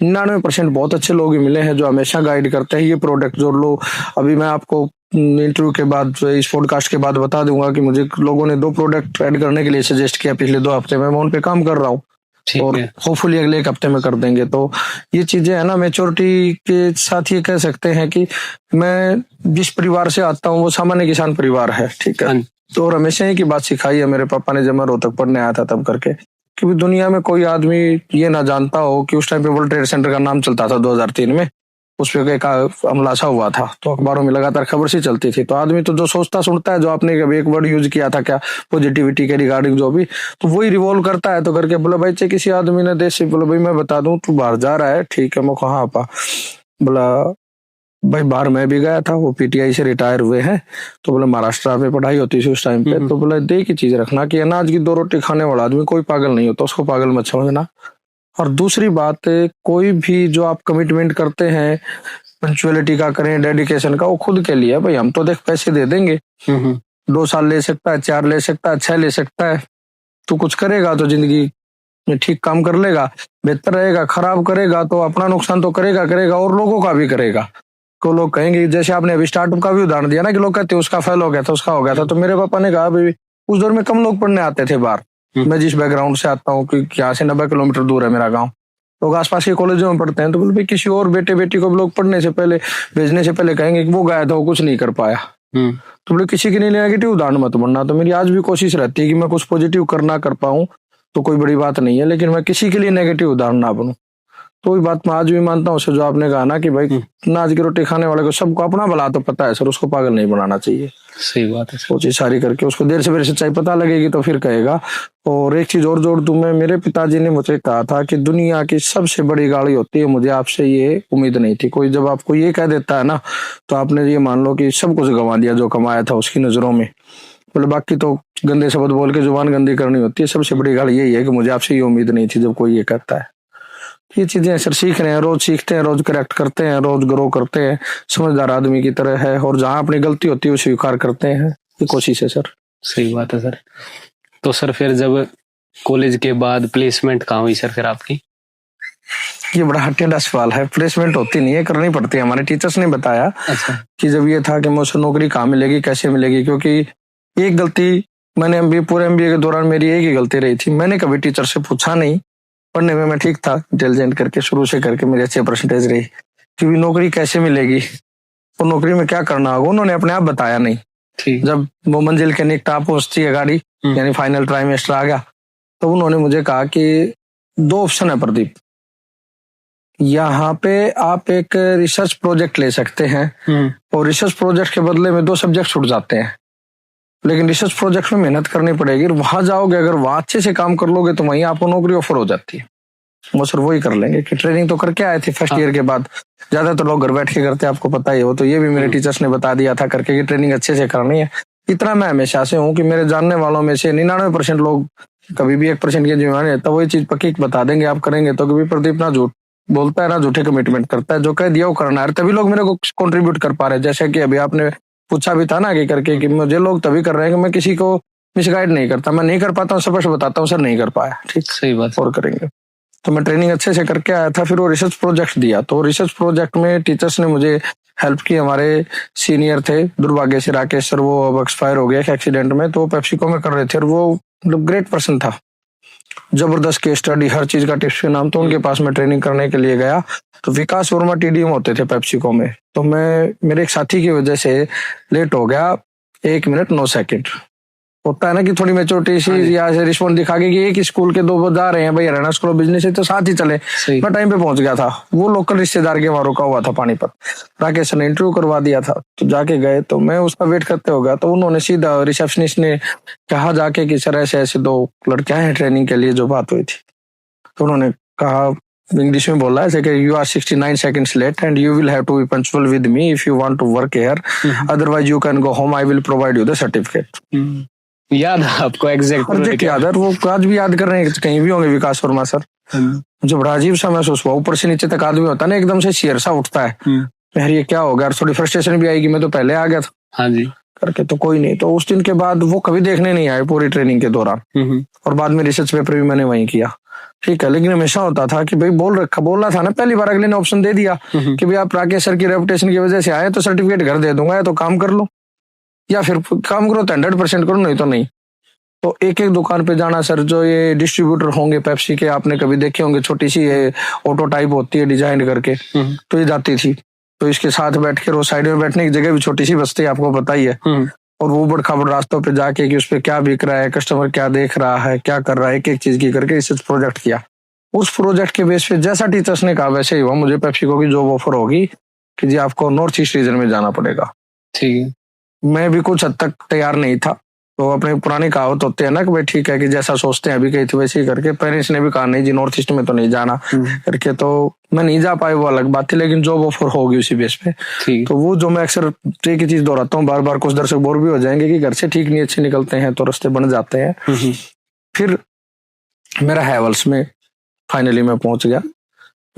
99% बहुत अच्छे लोग ही मिले हैं जो हमेशा गाइड करते हैं। ये प्रोडक्ट जो लो, अभी मैं आपको इंटरव्यू के बाद, इस पॉडकास्ट के बाद बता दूंगा कि मुझे लोगों ने 2 प्रोडक्ट ऐड करने के लिए सजेस्ट किया पिछले 2 हफ्ते में, मैं उन पे काम कर रहा हूँ, और होपफुली अगले 1 हफ्ते में कर देंगे। तो ये चीजें है ना, मैच्योरिटी के साथ ये कह सकते हैं कि मैं जिस परिवार से आता हूँ वो सामान्य किसान परिवार है, ठीक है। तो और हमेशा ही की बात सिखाई है मेरे पापा ने, जब मैं रोहतक पढ़ने आया था तब करके, कि दुनिया में कोई आदमी ये ना जानता हो कि उस टाइम पे वर्ल्ड ट्रेड सेंटर का नाम चलता था 2003 में, उस पे एक हमला सा हुआ था, तो अखबारों में लगातार खबर सी चलती थी। तो आदमी तो जो सोचता सुनता है, जो आपने कभी एक वर्ड यूज किया था क्या, पॉजिटिविटी के रिगार्डिंग जो भी, तो वही रिवॉल्व करता है। तो करके बोला भाई चाहे किसी आदमी ने देश से बोला भाई मैं बता दूं तू बाहर जा रहा है, ठीक है। मैं कहा हाँ पा, बोला भाई बाहर मैं भी गया था, वो पीटीआई से रिटायर हुए हैं। तो बोले महाराष्ट्र में पढ़ाई होती थी उस टाइम पे। तो बोला दे की चीज रखना कि अनाज की 2 रोटी खाने वाला आदमी कोई पागल नहीं होता, उसको पागल मत समझना। और दूसरी बात, कोई भी जो आप कमिटमेंट करते हैं पंचुअलिटी का करें, डेडिकेशन का, वो खुद के लिए भाई। हम तो देख पैसे दे देंगे, 2 साल ले सकता है, 4 ले सकता है, 6 ले सकता है। तू कुछ करेगा तो जिंदगी में ठीक काम कर लेगा, बेहतर रहेगा। खराब करेगा तो अपना नुकसान तो करेगा और लोगों का भी करेगा। को लोग कहेंगे, जैसे आपने अभी स्टार्टअप का भी उदाहरण दिया ना कि लोग कहते हैं उसका फेल हो गया था, उसका हो गया था। तो मेरे पापा ने कहा भाई उस दौर में कम लोग पढ़ने आते थे बाहर। मैं जिस बैकग्राउंड से आता हूँ कि यहाँ से 90 किलोमीटर दूर है मेरा गाँव, लोग आसपास के कॉलेजों में पढ़ते हैं। तो बोले भाई किसी और बेटे बेटी को लोग पढ़ने से पहले, भेजने से पहले कहेंगे कि वो गया था वो कुछ नहीं कर पाया। तो बोले किसी के लिए नेगेटिव उदाहरण मत बनना। तो मेरी आज भी कोशिश रहती है कि मैं कुछ पॉजिटिव करना कर पाऊं तो कोई बड़ी बात नहीं है, लेकिन मैं किसी के लिए नेगेटिव उदाहरण ना बनूं। तो वही बात मैं आज भी मानता हूँ, जो आपने कहा ना कि भाई अनाज की रोटी खाने वाले को सबको अपना भला तो पता है सर, उसको पागल नहीं बनाना चाहिए। सही बात है। वो चीज सारी करके उसको देर से मेरे सच्चाई पता लगेगी तो फिर कहेगा। और एक चीज और जोड़ दूं मैं, मेरे पिताजी ने मुझे कहा था कि दुनिया की सबसे बड़ी गाड़ी होती है, मुझे आपसे ये उम्मीद नहीं थी। कोई जब आपको ये कह देता है ना, तो आपने ये मान लो कि सब कुछ गंवा दिया जो कमाया था उसकी नजरों में। बोले बाकी तो गंदे शब्द बोल के जुबान गंदी करनी होती है, सबसे बड़ी गाड़ी यही है कि मुझे आपसे ये उम्मीद नहीं थी, जब कोई ये कहता है। ये चीजें सर सीख रहे हैं, रोज सीखते हैं, रोज करेक्ट करते हैं, रोज ग्रो करते हैं, समझदार आदमी की तरह है। और जहां अपनी गलती होती है वो स्वीकार करते हैं, ये कोशिश है सर। सही बात है सर। तो सर फिर जब कॉलेज के बाद प्लेसमेंट कहाँ हुई सर फिर आपकी? ये बड़ा हटेड़ा सवाल है। प्लेसमेंट होती नहीं है, करनी पड़ती है। हमारे टीचर्स ने बताया कि जब ये था कि मुझे नौकरी कहाँ मिलेगी, कैसे मिलेगी, क्योंकि एक गलती मैंने पूरे एमबीए के दौरान मेरी एक ही गलती रही थी, मैंने कभी टीचर से पूछा नहीं। पढ़ने में मैं ठीक था, इंटेलिजेंट करके शुरू से करके मेरे अच्छे परसेंटेज रही, क्योंकि नौकरी कैसे मिलेगी और नौकरी में क्या करना होगा उन्होंने अपने आप बताया नहीं। जब वो मंजिल के निकट पहुंचती है गाड़ी, यानी फाइनल ट्राइमेस्टर आ गया, तो उन्होंने मुझे कहा कि 2 ऑप्शन है प्रदीप, यहाँ पे आप एक रिसर्च प्रोजेक्ट ले सकते हैं और रिसर्च प्रोजेक्ट के बदले में 2 सब्जेक्ट छूट जाते हैं, लेकिन रिसर्च प्रोजेक्ट में मेहनत करनी पड़ेगी। वहां जाओगे, अगर वहां अच्छे से काम कर लोगे तो वहीं आपको नौकरी ऑफर हो जाती है। वो सर वही कर लेंगे कि ट्रेनिंग तो करके आए थे फर्स्ट ईयर के बाद, ज्यादातर लोग घर बैठ के करते हैं, आपको पता ही हो। तो ये भी मेरे टीचर्स ने बता दिया था करके कि ट्रेनिंग अच्छे से करनी है। इतना मैं हमेशा से हूँ कि मेरे जानने वालों में से 99% लोग कभी भी 1% की जिम्मेदारी है, तो वही चीज पक्की बता देंगे आप करेंगे तो। कभी प्रदीप ना झूठ बोलता है ना झूठे कमिटमेंट करता है, जो कह दिया वो करना है। तभी लोग मेरे को कॉन्ट्रीब्यूट कर पा रहे हैं। जैसे कि अभी आपने पूछा भी था ना कि करके कि मुझे लोग तभी कर रहे हैं कि मैं किसी को मिसगाइड नहीं करता, मैं नहीं कर पाता हूँ स्पष्ट बताता हूँ सर नहीं कर पाया, ठीक सही बात और करेंगे। तो मैं ट्रेनिंग अच्छे से करके आया था। फिर वो रिसर्च प्रोजेक्ट दिया, तो रिसर्च प्रोजेक्ट में टीचर्स ने मुझे हेल्प की। हमारे सीनियर थे, दुर्भाग्य से राकेश सर, वो अब एक्सपायर हो गया एक्सीडेंट में, तो वो पेप्सिको में कर रहे थे और वो मतलब ग्रेट पर्सन था, जबरदस्त केस स्टडी, हर चीज का टिप्स के नाम। तो उनके पास मैं ट्रेनिंग करने के लिए गया, तो विकास वर्मा टीडीएम होते थे पेप्सिको में। तो मैं मेरे एक साथी की वजह से लेट हो गया 1 मिनट 9 सेकंड। होता है ना कि थोड़ी मेच्योरिटी सी या से रिस्पॉन्स दिखा के कि एक स्कूल के 2 जा रहे हैं भाई, हरियाणा स्कूल ऑफ बिजनेस है तो साथ ही चले। मैं टाइम पे पहुंच गया था, वो लोकल रिश्तेदार के वहां रुका हुआ था पानीपत, राकेश ने इंटरव्यू करवा दिया था। तो जाके गए, तो मैं उसका वेट करते हो गया, तो उन्होंने सीधा रिसेप्शनिस्ट ने कहा जाके कि सर ऐसे ऐसे 2 लड़कियां हैं ट्रेनिंग के लिए, जो बात हुई थी। तो उन्होंने कहा, इंग्लिश में बोला है कि you are 69 seconds late and you will have to be punctual with me if you want to work here, otherwise you can go home, I will provide you the certificate. याद है आपको? Exact याद है, वो आज भी याद कर रहे हैं, कहीं भी होंगे विकास वर्मा सर। जो बड़ा अजीब सा महसूस हुआ, ऊपर से नीचे तक आदमी होता है ना, एकदम से शेर सा उठता है, यार ये क्या हो गया, थोड़ी फ्रस्ट्रेशन भी आएगी, मैं तो पहले आ गया था। हाँ जी करके। तो कोई नहीं, तो उस दिन के बाद वो कभी देखने नहीं आए पूरी ट्रेनिंग के दौरान, और बाद में रिसर्च पेपर भी मैंने वहीं किया, ठीक है। लेकिन हमेशा होता था कि भाई बोलना था ना पहली बार, अगले ने ऑप्शन दे दिया कि भाई आप राकेश सर की रेपुटेशन की वजह से आए तो सर्टिफिकेट घर दे दूंगा, या तो काम कर लो, या फिर काम करो तो 100% करो, नहीं तो नहीं। तो एक एक दुकान पे जाना सर, जो ये डिस्ट्रीब्यूटर होंगे पेप्सी के, आपने कभी देखे होंगे, छोटी सी ऑटो टाइप होती है डिजाइन करके, तो ये जाती थी। तो इसके साथ बैठ के रोड साइड में बैठने की जगह भी छोटी सी बस्ती, आपको पता ही है। और वो बड़ खबर रास्तों पे जाके कि उस पे क्या बिक रहा है, कस्टमर क्या देख रहा है, क्या कर रहा है, एक एक चीज की करके रिसर्च प्रोजेक्ट किया। उस प्रोजेक्ट के बेस पे जैसा टीचर्स ने कहा वैसे ही हुआ, मुझे पेप्सिको की जॉब ऑफर होगी कि जी आपको नॉर्थ ईस्ट रीजन में जाना पड़ेगा। ठीक है। मैं भी कुछ हद तक तैयार नहीं था, तो अपने पुरानी कहावत होते हैं ना कि भाई ठीक है कि जैसा सोचते हैं अभी कही थी वैसे ही करके, पेरेंट्स ने भी कहा नहीं जी नॉर्थ ईस्ट में तो नहीं जाना करके, तो मैं नहीं जा पाई, वो अलग बात थी, लेकिन जॉब ऑफर होगी उसी बेस पे। तो वो जो मैं अक्सर एक ही चीज दोहराता हूँ बार बार, कुछ दर्शक बोर भी हो जाएंगे कि घर से ठीक नहीं अच्छे निकलते हैं तो रास्ते बन जाते हैं। फिर मेरा हैवल्स में फाइनली मैं पहुंच गया,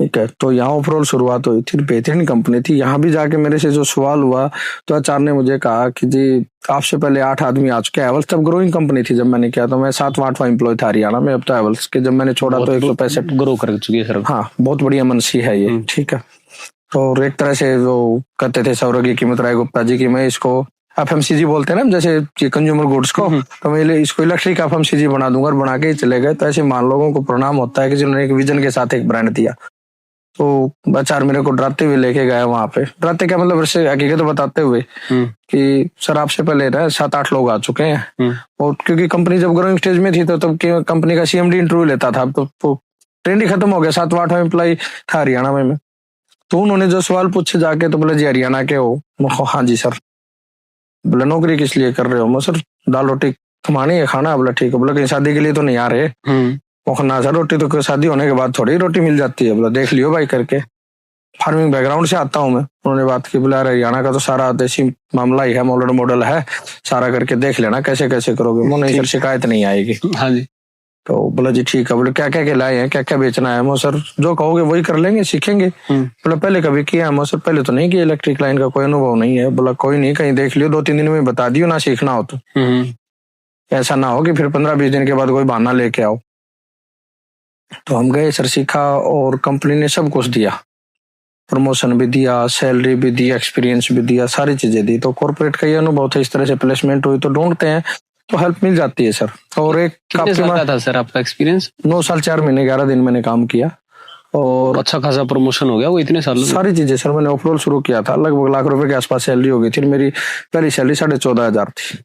ठीक है। तो यहाँ ओवरऑल शुरुआत हुई थी, बेहतरीन कंपनी थी। यहाँ भी जाके मेरे से जो सवाल हुआ तो आचार्य ने मुझे कहा कि जी आपसे पहले 8 आदमी आ चुके हैं। हैवल्स तब ग्रोइंग कंपनी थी जब मैंने किया, तो मैं 7वां एम्प्लॉय था हरियाणा में। अब तो हैवल्स के जब मैंने छोड़ा तो 165 ग्रो कर चुकी है सर। हाँ, बहुत बढ़िया मनसी है ये, ठीक है। और एक तरह से वो कहते थे सौरगी कीमत राय गुप्ता जी की मैं इसको FMCG बोलते हैं ना, जैसे कंज्यूमर गुड्स को, तो मैं इसको इलेक्ट्रिक FMCG बना दूंगा, और बना के ही चले गए। तो ऐसे मान लोगों को प्रणाम होता है कि जिन्होंने एक विजन के साथ एक ब्रांड दिया। तो आचार्य मेरे को डराते हुए लेके गए वहां पे, डराते क्या मतलब वैसे हकीकत बताते हुए कि सर आपसे पहले ना 7-8 लोग आ चुके हैं। और क्योंकि कंपनी जब ग्रोइंग स्टेज में थी तो तब कंपनी का CMD इंटरव्यू लेता था, तो ट्रेंड ही खत्म हो गया। 7वां एम्प्लॉय था हरियाणा में मैं। तो उन्होंने जो सवाल पूछे जाके, तो बोले जी हरियाणा के हो? हाँ जी सर। बोले नौकरी किस लिए कर रहे हो? मैं सर दाल रोटी कमानी है, खाना। बोला ठीक है। बोला कहीं शादी के लिए तो नहीं आ रहे? ना सर, रोटी तो शादी होने के बाद थोड़ी रोटी मिल जाती है। बोला देख लियो भाई करके, फार्मिंग बैकग्राउंड से आता हूँ मैं। उन्होंने बात की, बोला हरियाणा का तो सारा देसी मामला ही है, मॉडल है, सारा करके देख लेना कैसे कैसे करोगे। वो नहीं सर शिकायत नहीं आएगी। हाँ जी। तो बोला जी ठीक है। बोले क्या क्या लाए हैं, क्या क्या बेचना है? वो सर जो कहोगे वही कर लेंगे, सीखेंगे। बोला पहले कभी किया है? सर पहले तो नहीं किया, इलेक्ट्रिक लाइन का कोई अनुभव नहीं है। बोला कोई नहीं, कहीं देख लियो, 2-3 दिन में बता दियो ना, सीखना हो तो। ऐसा ना हो कि फिर 15-20 दिन के बाद कोई बहाना लेके आओ। तो हम गए सर, सीखा, और कंपनी ने सब कुछ दिया, प्रमोशन भी दिया, सैलरी भी दी, एक्सपीरियंस भी दिया, सारी चीजें दी। तो कॉर्पोरेट का ये अनुभव था, इस तरह से प्लेसमेंट हुई तो ढूंढते हैं तो हेल्प मिल जाती है सर। और एक कितने साल का था सर आपका एक्सपीरियंस? 9 साल 4 महीने 11 दिन मैंने काम किया, और अच्छा खासा प्रमोशन हो गया वो इतने सालों में? सारी चीजें सर, मैंने ओवरऑल शुरू किया था, लगभग लाख रुपए के आसपास सैलरी हो गई थी। मेरी पहली सैलरी 14,500 थी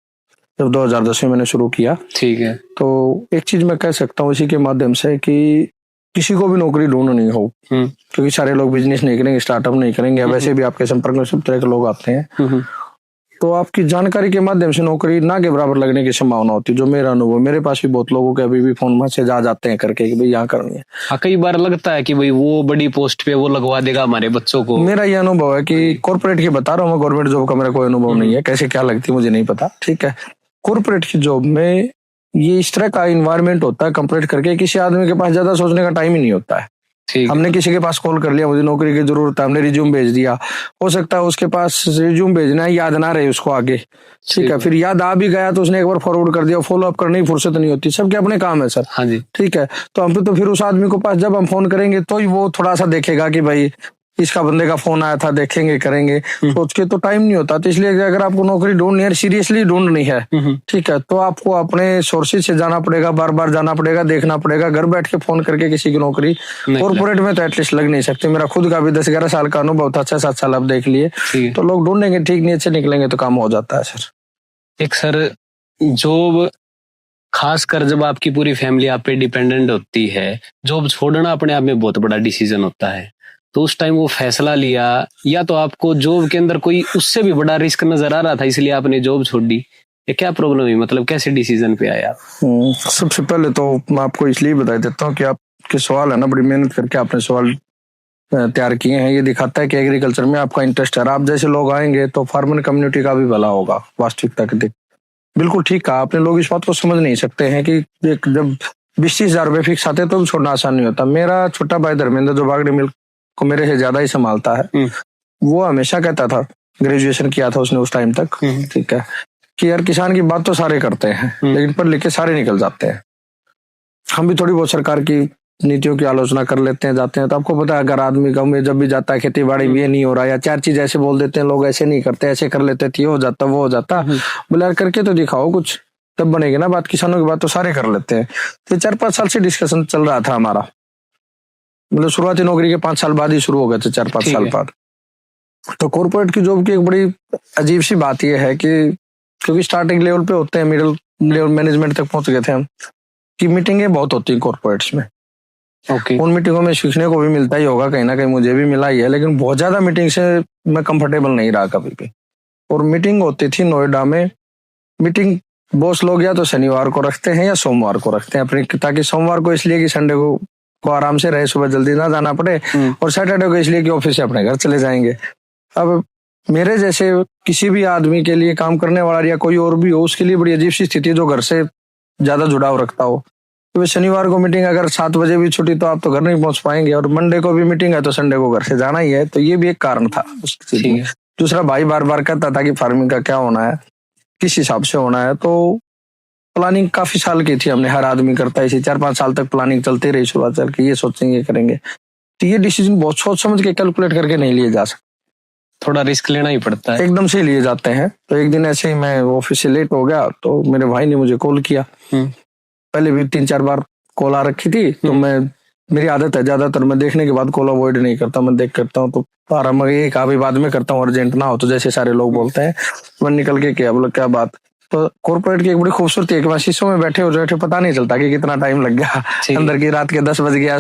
जब 2010 में मैंने शुरू किया। ठीक है। तो एक चीज मैं कह सकता हूँ इसी के माध्यम से कि किसी को भी नौकरी ढूंढनी हो, क्योंकि सारे लोग बिजनेस नहीं करेंगे, स्टार्टअप नहीं करेंगे, वैसे भी आपके संपर्क में सब तरह के लोग आते हैं। तो आपकी जानकारी के माध्यम से नौकरी ना के बराबर लगने की संभावना होती है। जो मेरा अनुभव, मेरे पास भी बहुत लोगों के अभी भी फोन मैसेज आ जाते हैं करके कि भाई यहाँ करनी है। हाँ, कई बार लगता है कि भाई वो बड़ी पोस्ट पे वो लगवा देगा हमारे बच्चों को। मेरा ये अनुभव है कि कॉर्पोरेट की बता रहा हूँ मैं, गवर्नमेंट जॉब का मेरा कोई अनुभव नहीं है, कैसे क्या लगती है मुझे नहीं पता, ठीक है। कॉर्पोरेट की जॉब में ये इस तरह का इन्वायरमेंट होता है, कंप्लीट करके किसी आदमी के पास ज्यादा सोचने का टाइम ही नहीं होता है। हमने किसी के पास कॉल कर लिया, मुझे नौकरी की जरूरत है, हमने रिज्यूम भेज दिया, हो सकता है उसके पास रिज्यूम भेजना है, याद ना रहे उसको आगे, ठीक है। फिर याद आ भी गया तो उसने एक बार फॉरवर्ड कर दिया, फॉलो अप करने की फुर्सत नहीं होती, सबके अपने काम है सर। हाँ जी। ठीक है। तो हम तो फिर उस आदमी को पास जब हम फोन करेंगे तो ही वो थोड़ा सा देखेगा कि भाई इसका बंदे का फोन आया था, देखेंगे करेंगे, सोच के तो टाइम नहीं होता। तो इसलिए अगर आपको नौकरी ढूंढनी है, सीरियसली ढूंढनी है, ठीक है, तो आपको अपने सोर्सेज से जाना पड़ेगा, बार बार जाना पड़ेगा, देखना पड़ेगा। घर बैठ के फोन करके किसी की नौकरी कॉर्पोरेट में तो एटलीस्ट लग नहीं सकती। मेरा खुद का भी 10-11 साल का अनुभव था, 6-7 साल आप देख लिए। तो लोग ढूंढेंगे, ठीक नहीं अच्छे निकलेंगे तो काम हो जाता है सर। एक सर जॉब, खासकर जब आपकी पूरी फैमिली आप पे डिपेंडेंट होती है, जॉब छोड़ना अपने आप में बहुत बड़ा डिसीजन होता है। तो उस टाइम वो फैसला लिया, या तो आपको जॉब के अंदर कोई उससे भी बड़ा रिस्क नजर आ रहा था इसलिए आपने जॉब छोड़ दी, ये क्या प्रॉब्लम हुई, मतलब कैसे डिसीजन पे आया? सबसे पहले तो मैं आपको इसलिए बता देता हूँ कि आपके सवाल है ना, बड़ी मेहनत करके आपने सवाल तैयार किए हैं। ये दिखाता है कि एग्रीकल्चर में आपका इंटरेस्ट है। आप जैसे लोग आएंगे तो फार्मर कम्युनिटी का भी भला होगा, वास्तविकता के देख। बिल्कुल ठीक कहा आपने। लोग इस बात को समझ नहीं सकते हैं कि जब 20-30 हजार रुपए फिक्स आते हैं तो छोड़ना आसान नहीं होता। मेरा छोटा भाई धर्मेंद्र, जो बागड़ी मिल्क को मेरे से ज्यादा ही संभालता है, वो हमेशा कहता था, ग्रेजुएशन किया था उसने उस टाइम तक, ठीक है, कि यार किसान की बात तो सारे करते हैं लेकिन पढ़ लिख के सारे निकल जाते हैं। हम भी थोड़ी बहुत सरकार की नीतियों की आलोचना कर लेते हैं, जाते हैं, तो आपको पता है अगर आदमी गाँव में जब भी जाता है, खेती बाड़ी भी ये नहीं हो रहा, या 4 चीज ऐसे बोल देते हैं लोग, ऐसे नहीं करते, ऐसे कर लेते थे, ये हो जाता, वो हो जाता, बोले यार करके तो दिखाओ कुछ, तब बनेगी ना बात। किसानों की बात तो सारे कर लेते हैं। तो 4-5 साल से डिस्कशन चल रहा था हमारा, मतलब शुरुआती नौकरी के 5 साल बाद ही शुरू हो गए थे, 4-5 साल बाद। तो कॉर्पोरेट की जॉब की एक बड़ी अजीब सी बात यह है कि क्योंकि स्टार्टिंग लेवल पे होते हैं, मिडिल लेवल मैनेजमेंट तक पहुंच गए थे हम, कि मीटिंगें बहुत होती हैं कॉर्पोरेट्स में। ओके। उन मीटिंगों में सीखने को भी मिलता ही होगा, कहीं ना कहीं मुझे भी मिला ही है, लेकिन बहुत ज्यादा मीटिंग से मैं कंफर्टेबल नहीं रहा कभी भी। और मीटिंग होती थी नोएडा में, मीटिंग बॉस लोग या तो शनिवार को रखते हैं या सोमवार को रखते हैं अपनी, ताकि सोमवार को इसलिए कि संडे को आराम से रहे, सुबह जल्दी ना जाना पड़े, और सैटरडे को इसलिए कि ऑफिस से अपने घर चले जाएंगे। अब मेरे जैसे किसी भी आदमी के लिए, काम करने वाला या कोई और भी हो, उसके लिए बड़ी अजीब सी स्थिति है जो घर से ज्यादा जुड़ाव रखता हो। तो शनिवार को मीटिंग अगर 7 बजे भी छुट्टी तो आप तो घर नहीं पहुंच पाएंगे, और मंडे को भी मीटिंग है तो संडे को घर से जाना ही है। तो ये भी एक कारण था उस स्थिति में। दूसरा, भाई बार बार कहता था कि फार्मिंग का क्या होना है, किस हिसाब से होना है। तो प्लानिंग काफी साल की थी, हमने, हर आदमी करता है इसी, 4-5 साल तक प्लानिंग चलती रही, शुरुआत चल के ये सोचेंगे करेंगे। तो ये डिसीजन बहुत सोच समझ के कैलकुलेट करके नहीं लिए जा सकते, थोड़ा रिस्क लेना ही पड़ता है, एकदम से लिए जाते हैं। तो एक दिन ऐसे ही मैं ऑफिस से लेट हो गया, तो मेरे भाई ने मुझे कॉल किया। पहले भी 3-4 बार कॉल आ रखी थी, तो मेरी आदत है ज्यादातर मैं देखने के बाद कॉल अवॉइड नहीं करता, मैं देख करता हूँ। तो आराम ये काफी बाद में करता हूँ, अर्जेंट ना हो तो, जैसे सारे लोग बोलते हैं। मैं निकल के क्या बोला, क्या बात। तो कॉर्पोरेट की एक बड़ी खूबसूरती है कि शीशों में बैठे हो बैठे पता नहीं चलता कि कितना टाइम लग गया। अंदर की रात के 10 बज गया,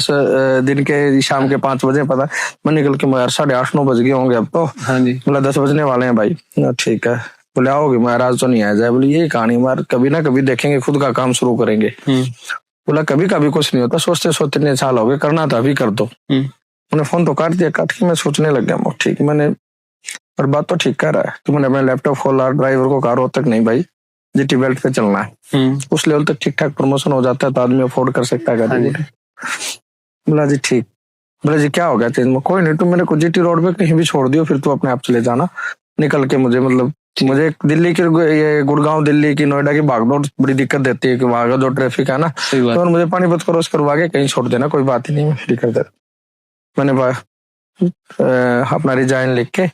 दिन के शाम के 5 बजे पता। मैं निकल के, यार 8:30-9 बज गए होंगे अब तो। हाँ जी। बोला 10 बजने वाले हैं भाई। ठीक है, बोले आओगे? महाराज तो नहीं आया जाए। बोले यही कहानी, मार कभी ना कभी देखेंगे, खुद का काम शुरू करेंगे। बोला कभी कभी कुछ नहीं होता, सोचते सोचते इतने साल हो गए, करना तो अभी कर दो। मैंने फोन तो काट दिया, काट के मैं सोचने लग गया, ठीक मैंने, और बात तो ठीक कर रहा है। तो मैंने अपना लैपटॉप खोला, ड्राइवर को कहा रोहतक नहीं भाई, जीटी बेल्ट पे चलना है। उस लेवल तक ठीक ठाक प्रमोशन हो जाता है तो आदमी अफोर्ड कर सकता है। बोला जी ठीक। बोला जी क्या हो गया चेंज में? कोई नहीं, तुम मेरे को जीटी रोड पे कहीं भी छोड़ दियो, फिर तू अपने आप चले जाना। निकल के मुझे मुझे दिल्ली की, ये गुड़गांव दिल्ली की, नोएडा की भागदौड़ बड़ी दिक्कत देती है कि वहां का जो ट्रैफिक है ना, तो मुझे पानीपत क्रॉस करवा के कहीं छोड़ देना, कोई बात ही नहीं, मैं फ्री कर देता। मैंने अपना रिजाइन लिख के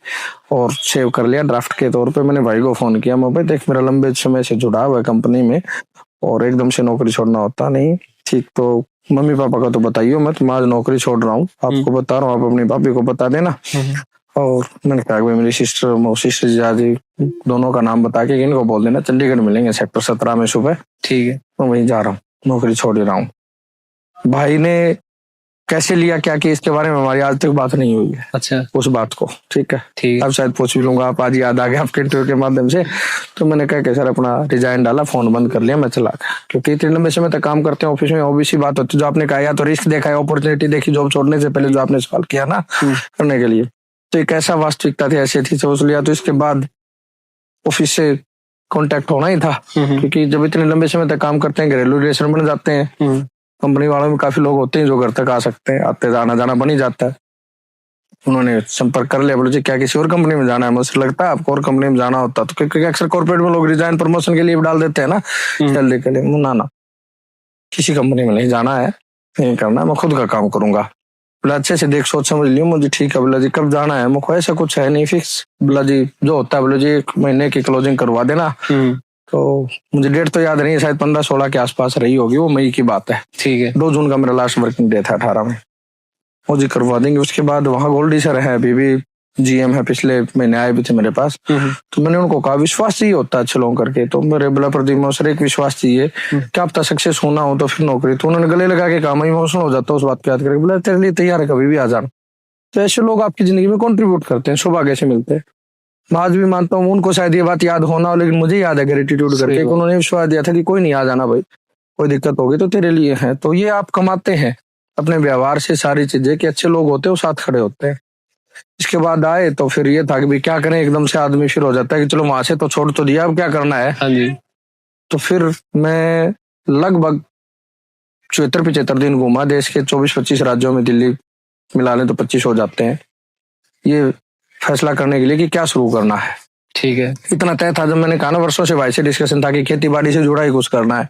और सेव कर लिया ड्राफ्ट के तौर पे। मैंने भाई को फोन किया, मैं भाई देख मेरा लंबे समय से जुड़ा हुआ है कंपनी में और एकदम से नौकरी छोड़ना होता नहीं, ठीक तो मम्मी पापा का तो बताइए, मैं तुम आज नौकरी छोड़ रहा हूँ, आपको बता रहा हूँ, आप अपनी भाभी को बता देना। और मैंने कहा मेरी सिस्टर जी दोनों का नाम बता के इनको बोल देना चंडीगढ़ मिलेंगे सेक्टर 17 में सुबह। ठीक है, मैं वहीं जा रहा हूँ, नौकरी छोड़ ही रहा हूँ। भाई ने कैसे लिया क्या कि इसके बारे में हमारी आज तक बात नहीं हुई है। अच्छा, उस बात को ठीक है, अब शायद पूछ भी लूंगा, आप आज याद आ गया आपके इंटरव्यू के माध्यम से। तो मैंने कहा कि सर अपना रिजाइन डाला, फोन बंद कर लिया, मैं चला गया। क्योंकि इतने लंबे समय तक काम करते हैं ऑफिस में, ओबीसी बात होती है, जो आपने कहा, या तो रिस्क देखा है, अपॉर्चुनिटी देखी जॉब छोड़ने से पहले, जो आपने सवाल किया ना करने के लिए, तो एक ऐसा वास्तविकता थी, ऐसी थी, सोच लिया। तो इसके बाद ऑफिस से कॉन्टेक्ट होना ही था, क्योंकि जब इतने लंबे समय तक काम करते हैं घरेलू रिलेशन बन जाते हैं। कंपनी वालों में काफी लोग होते हैं जो घर तक आ सकते हैं, आते जाना जाना बन ही जाता है। उन्होंने संपर्क कर लिया, बोले जी क्या किसी और कंपनी में जाना है? मुझे लगता है आपको और कंपनी में जाना होता तो, क्योंकि अक्सर कॉर्पोरेट में लोग रिजाइन प्रमोशन के लिए डाल देते हैं ना, सैलरी के लिए। ना किसी कंपनी में नहीं जाना है, नहीं करना, मैं खुद का काम करूंगा। बोला अच्छे से देख सोच समझ लियो। मुझे ठीक है। बोला जी कब जाना है? मुझे ऐसा कुछ है नहीं फिक्स। बोला जी जो होता है, बोला जी 1 महीने की क्लोजिंग करवा देना। तो मुझे डेट तो याद नहीं है, शायद 15-16 के आसपास रही होगी, वो मई की बात है। ठीक है, 2 जून का मेरा लास्ट वर्किंग डे था, 18 में। वो जी करवा देंगे। उसके बाद वहाँ गोल्डी सर है, अभी भी जीएम है, पिछले महीने आए भी थे मेरे पास। तो मैंने उनको कहा विश्वास चाहिए होता है अच्छे लोगों करके, तो मेरे बोला प्रदीप सर एक विश्वास चाहिए, क्या आप सक्सेस होना हो तो फिर नौकरी। तो उन्होंने गले लगा के कहा, मैं इमोशनल हो जाता हूँ उस बात को याद करके। बोला तेरे लिए तैयार है, कभी भी आ जाना। तो ऐसे लोग आपकी जिंदगी में कॉन्ट्रीब्यूट करते हैं, सौभाग्य से मिलते हैं। मैं आज भी मानता हूँ उनको शायद ये बात याद होना हो, लेकिन मुझे याद है ग्रेटिट्यूड करके, उन्होंने विश्वास दिया था कि कोई नहीं, आ जाना भाई, कोई दिक्कत होगी तो तेरे लिए है। तो ये आप कमाते हैं अपने व्यवहार से सारी चीजें, कि अच्छे लोग होते हैं वो साथ खड़े होते हैं। इसके बाद आए तो फिर ये था कि भाई क्या करें, एकदम से आदमी फिर हो जाता है कि चलो वहां से तो छोड़ तो दिया, अब क्या करना है। हाँ जी। तो फिर मैं लगभग 74-75 दिन घूमा देश के 24-25 राज्यों में, दिल्ली मिला लें तो 25 हो जाते हैं, ये फैसला करने के लिए कि क्या शुरू करना है। ठीक है, इतना तय था। जब मैंने कहा ना, वर्षों से भाई से डिस्कशन था कि खेती बाड़ी से जुड़ा ही कुछ करना है,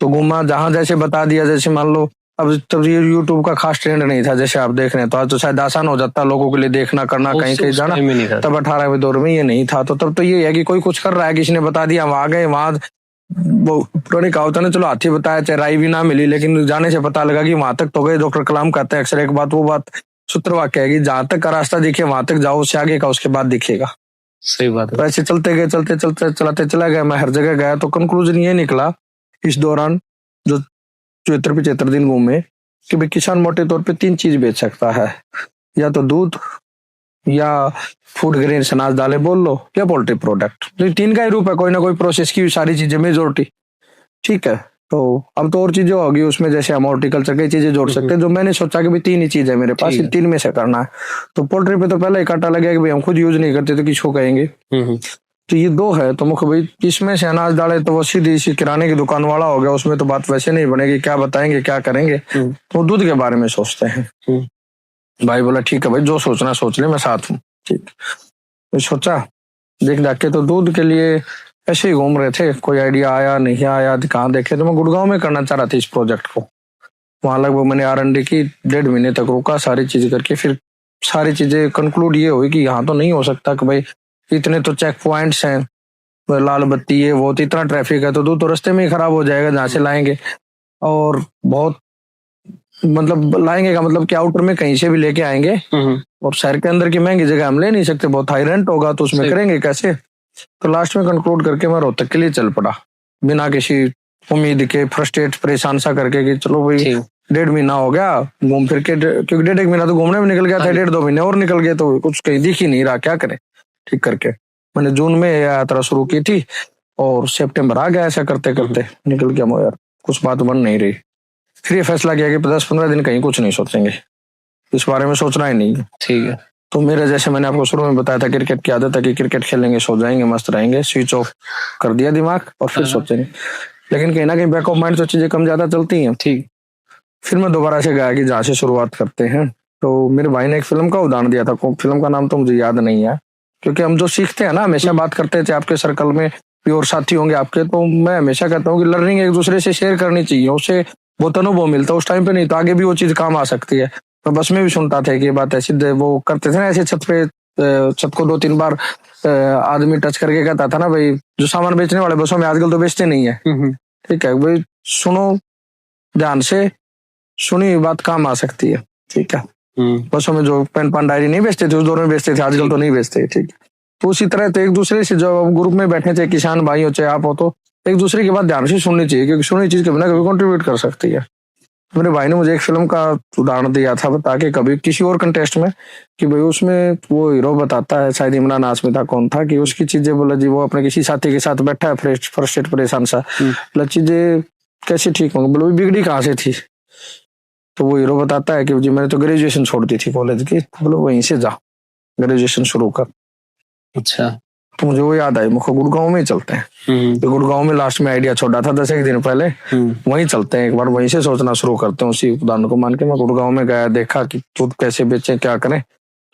तो घूमा जहां जैसे बता दिया। जैसे मान लो अब तब ये यूट्यूब का खास ट्रेंड नहीं था जैसे आप देख रहे हैं, तो आज तो शायद आसान हो जाता लोगों के लिए देखना करना, कहीं कहीं जाना। तब 18वें दौर में ये नहीं था। तो तब तो ये है कि कोई कुछ कर रहा है, किसी ने बता दिया, हम आ गए। वहां वो पुरानी कहावत है ना, चलो हाथी बताया चाहे राई भी ना मिली, लेकिन जाने से पता लगा कि वहां तक तो गए। डॉक्टर कलाम कहते हैं अक्सर एक बात, वो बात सूत्र वाक्य है कि जहां तक का रास्ता दिखे वहां तक जाओ, उससे आगे का उसके बाद दिखेगा। सही बात है। तो ऐसे चलते गए, चलते चलते चलाते चला गया। मैं हर जगह गया, तो कंक्लूजन ये निकला इस दौरान जो 74-75 दिन घूमे, कि भाई किसान मोटे तौर पे 3 चीज बेच सकता है, या तो दूध, या फूड ग्रेन अनाज दालें बोल लो, या पोल्ट्री प्रोडक्ट। तो 3 का ही रूप है, कोई ना कोई प्रोसेस की सारी चीजें मेजोरिटी। ठीक है, तो अब तो और चीजें होगी उसमें, जैसे हम हॉर्टिकल्चर कई चीजें जोड़ सकते हैं, जो मैंने सोचा कि भाई 3 ही चीज है मेरे पास, इन 3 में से करना है। तो पोल्ट्री पे तो पहले ही कांटा लगे कि भाई हम खुद यूज नहीं करते तो किसको कहेंगे। तो ये 2 है, तो मुख्य भाई इसमें से अनाज डाले तो वो सीधी सी किराने की दुकान वाला हो गया, उसमें तो बात वैसे नहीं बनेगी, क्या बताएंगे क्या करेंगे। तो दूध के बारे में सोचते हैं। भाई बोला ठीक है भाई, जो सोचना सोच ले, मैं साथ हूँ। ठीक, तो सोचा देख के, तो दूध के लिए ऐसे ही घूम रहे थे, कोई आइडिया आया नहीं आया, कहाँ देखे, तो मैं गुड़गांव में करना चाह रहा था इस प्रोजेक्ट को। वहां लगभग मैंने R&D की, 1.5 महीने तक रुका, सारी चीज करके फिर सारी चीजें कंक्लूड ये हुई कि यहाँ तो नहीं हो सकता कि भाई इतने तो चेक पॉइंट्स हैं, लाल बत्ती है वो, तो इतना ट्रैफिक है, तो दूध तो रास्ते में ही खराब हो जाएगा जहाँ से लाएंगे। और बहुत मतलब लाएंगे का मतलब कि आउटर में कहीं से भी लेके आएंगे, और शहर के अंदर की महंगी जगह हम ले नहीं सकते, बहुत हाई रेंट होगा, तो उसमें करेंगे कैसे। तो लास्ट में कंक्लूड करके मैं रोहतक के लिए चल पड़ा, बिना किसी उम्मीद के, फ्रस्ट्रेट परेशान सा करके कि चलो भाई 1.5 महीना हो गया घूम फिर के, क्योंकि 1.5 महीना तो घूमने में निकल गया था, 1.5-2 महीने और निकल गए, तो कुछ कहीं दिख ही नहीं रहा, क्या करें। ठीक करके मैंने जून में यात्रा शुरू की थी, और सितंबर आ गया, ऐसा करते करते निकल गया यार, कुछ बात बन नहीं रही। फिर ये फैसला किया कि 10-15 दिन कहीं कुछ नहीं सोचेंगे, इस बारे में सोचना ही नहीं। ठीक है, तो मेरे जैसे मैंने आपको शुरू में बताया था, क्रिकेट की आदत है कि क्रिकेट खेलेंगे, सो जाएंगे, मस्त रहेंगे, स्विच ऑफ कर दिया दिमाग और फिर सोचेंगे। लेकिन कहीं ना कहीं बैक ऑफ माइंड तो चीजें कम ज्यादा चलती हैं। ठीक, फिर मैं दोबारा से गया कि जहाँ से शुरुआत करते हैं। तो मेरे भाई ने एक फिल्म का उदाहरण दिया था, फिल्म का नाम तो मुझे याद नहीं है, क्योंकि हम जो सीखते हैं ना, हमेशा बात करते थे आपके सर्कल में भी और साथी होंगे आपके, तो मैं हमेशा कहता हूँ कि लर्निंग एक दूसरे से शेयर करनी चाहिए, उससे बहुत अनुभव मिलता है उस टाइम पे, नहीं तो आगे भी वो चीज काम आ सकती है। तो बस में भी सुनता था कि ये बात ऐसी, वो करते थे ना ऐसे छत पे, छत को 2-3 बार आदमी टच करके कहता था ना भाई, जो सामान बेचने वाले बसों में आजकल तो बेचते नहीं है। ठीक है भाई, सुनो ध्यान से, सुनी बात काम आ सकती है। ठीक है, बसों में जो पेन पान डायरी नहीं बेचते थे उस दौर में बेचते थे, आजकल तो नहीं बेचते। ठीक, तो उसी तरह तो एक दूसरे से जो ग्रुप में बैठे थे, किसान भाई हो चाहे आप हो, तो एक दूसरे की बात ध्यान से सुननी चाहिए, क्योंकि सुनी चीज के बिना कभी कंट्रीब्यूट कर सकती है। मेरे भाई ने मुझे एक फिल्म का उदाहरण दिया था, बता के कभी किसी और कंटेस्ट में, कि भाई उसमें वो हीरो बताता है, शायद इमरान हाशमी था कौन था, कि उसकी चीजें बोला जी, वो अपने किसी साथी के साथ बैठा है, फ्रस्ट्रेट परेशान सा, बोला चीजें कैसे ठीक होंगी, बोलो बिगड़ी कहाँ से थी। तो वो हीरो बताता है कि जी मैंने तो ग्रेजुएशन छोड़ दी थी कॉलेज की, बोलो वहीं से जा ग्रेजुएशन शुरू कर। अच्छा, तो मुझे वो याद आई, मुझे गुड़गांव में ही चलते हैं। तो गुड़गांव में लास्ट में आइडिया छोड़ा था 10 एक दिन पहले, वहीं चलते हैं एक बार, वहीं से सोचना शुरू करते हैं। उसी उदाहरण को मान के मैं गुड़गांव में गया, देखा कि दूध कैसे बेचें, क्या करें।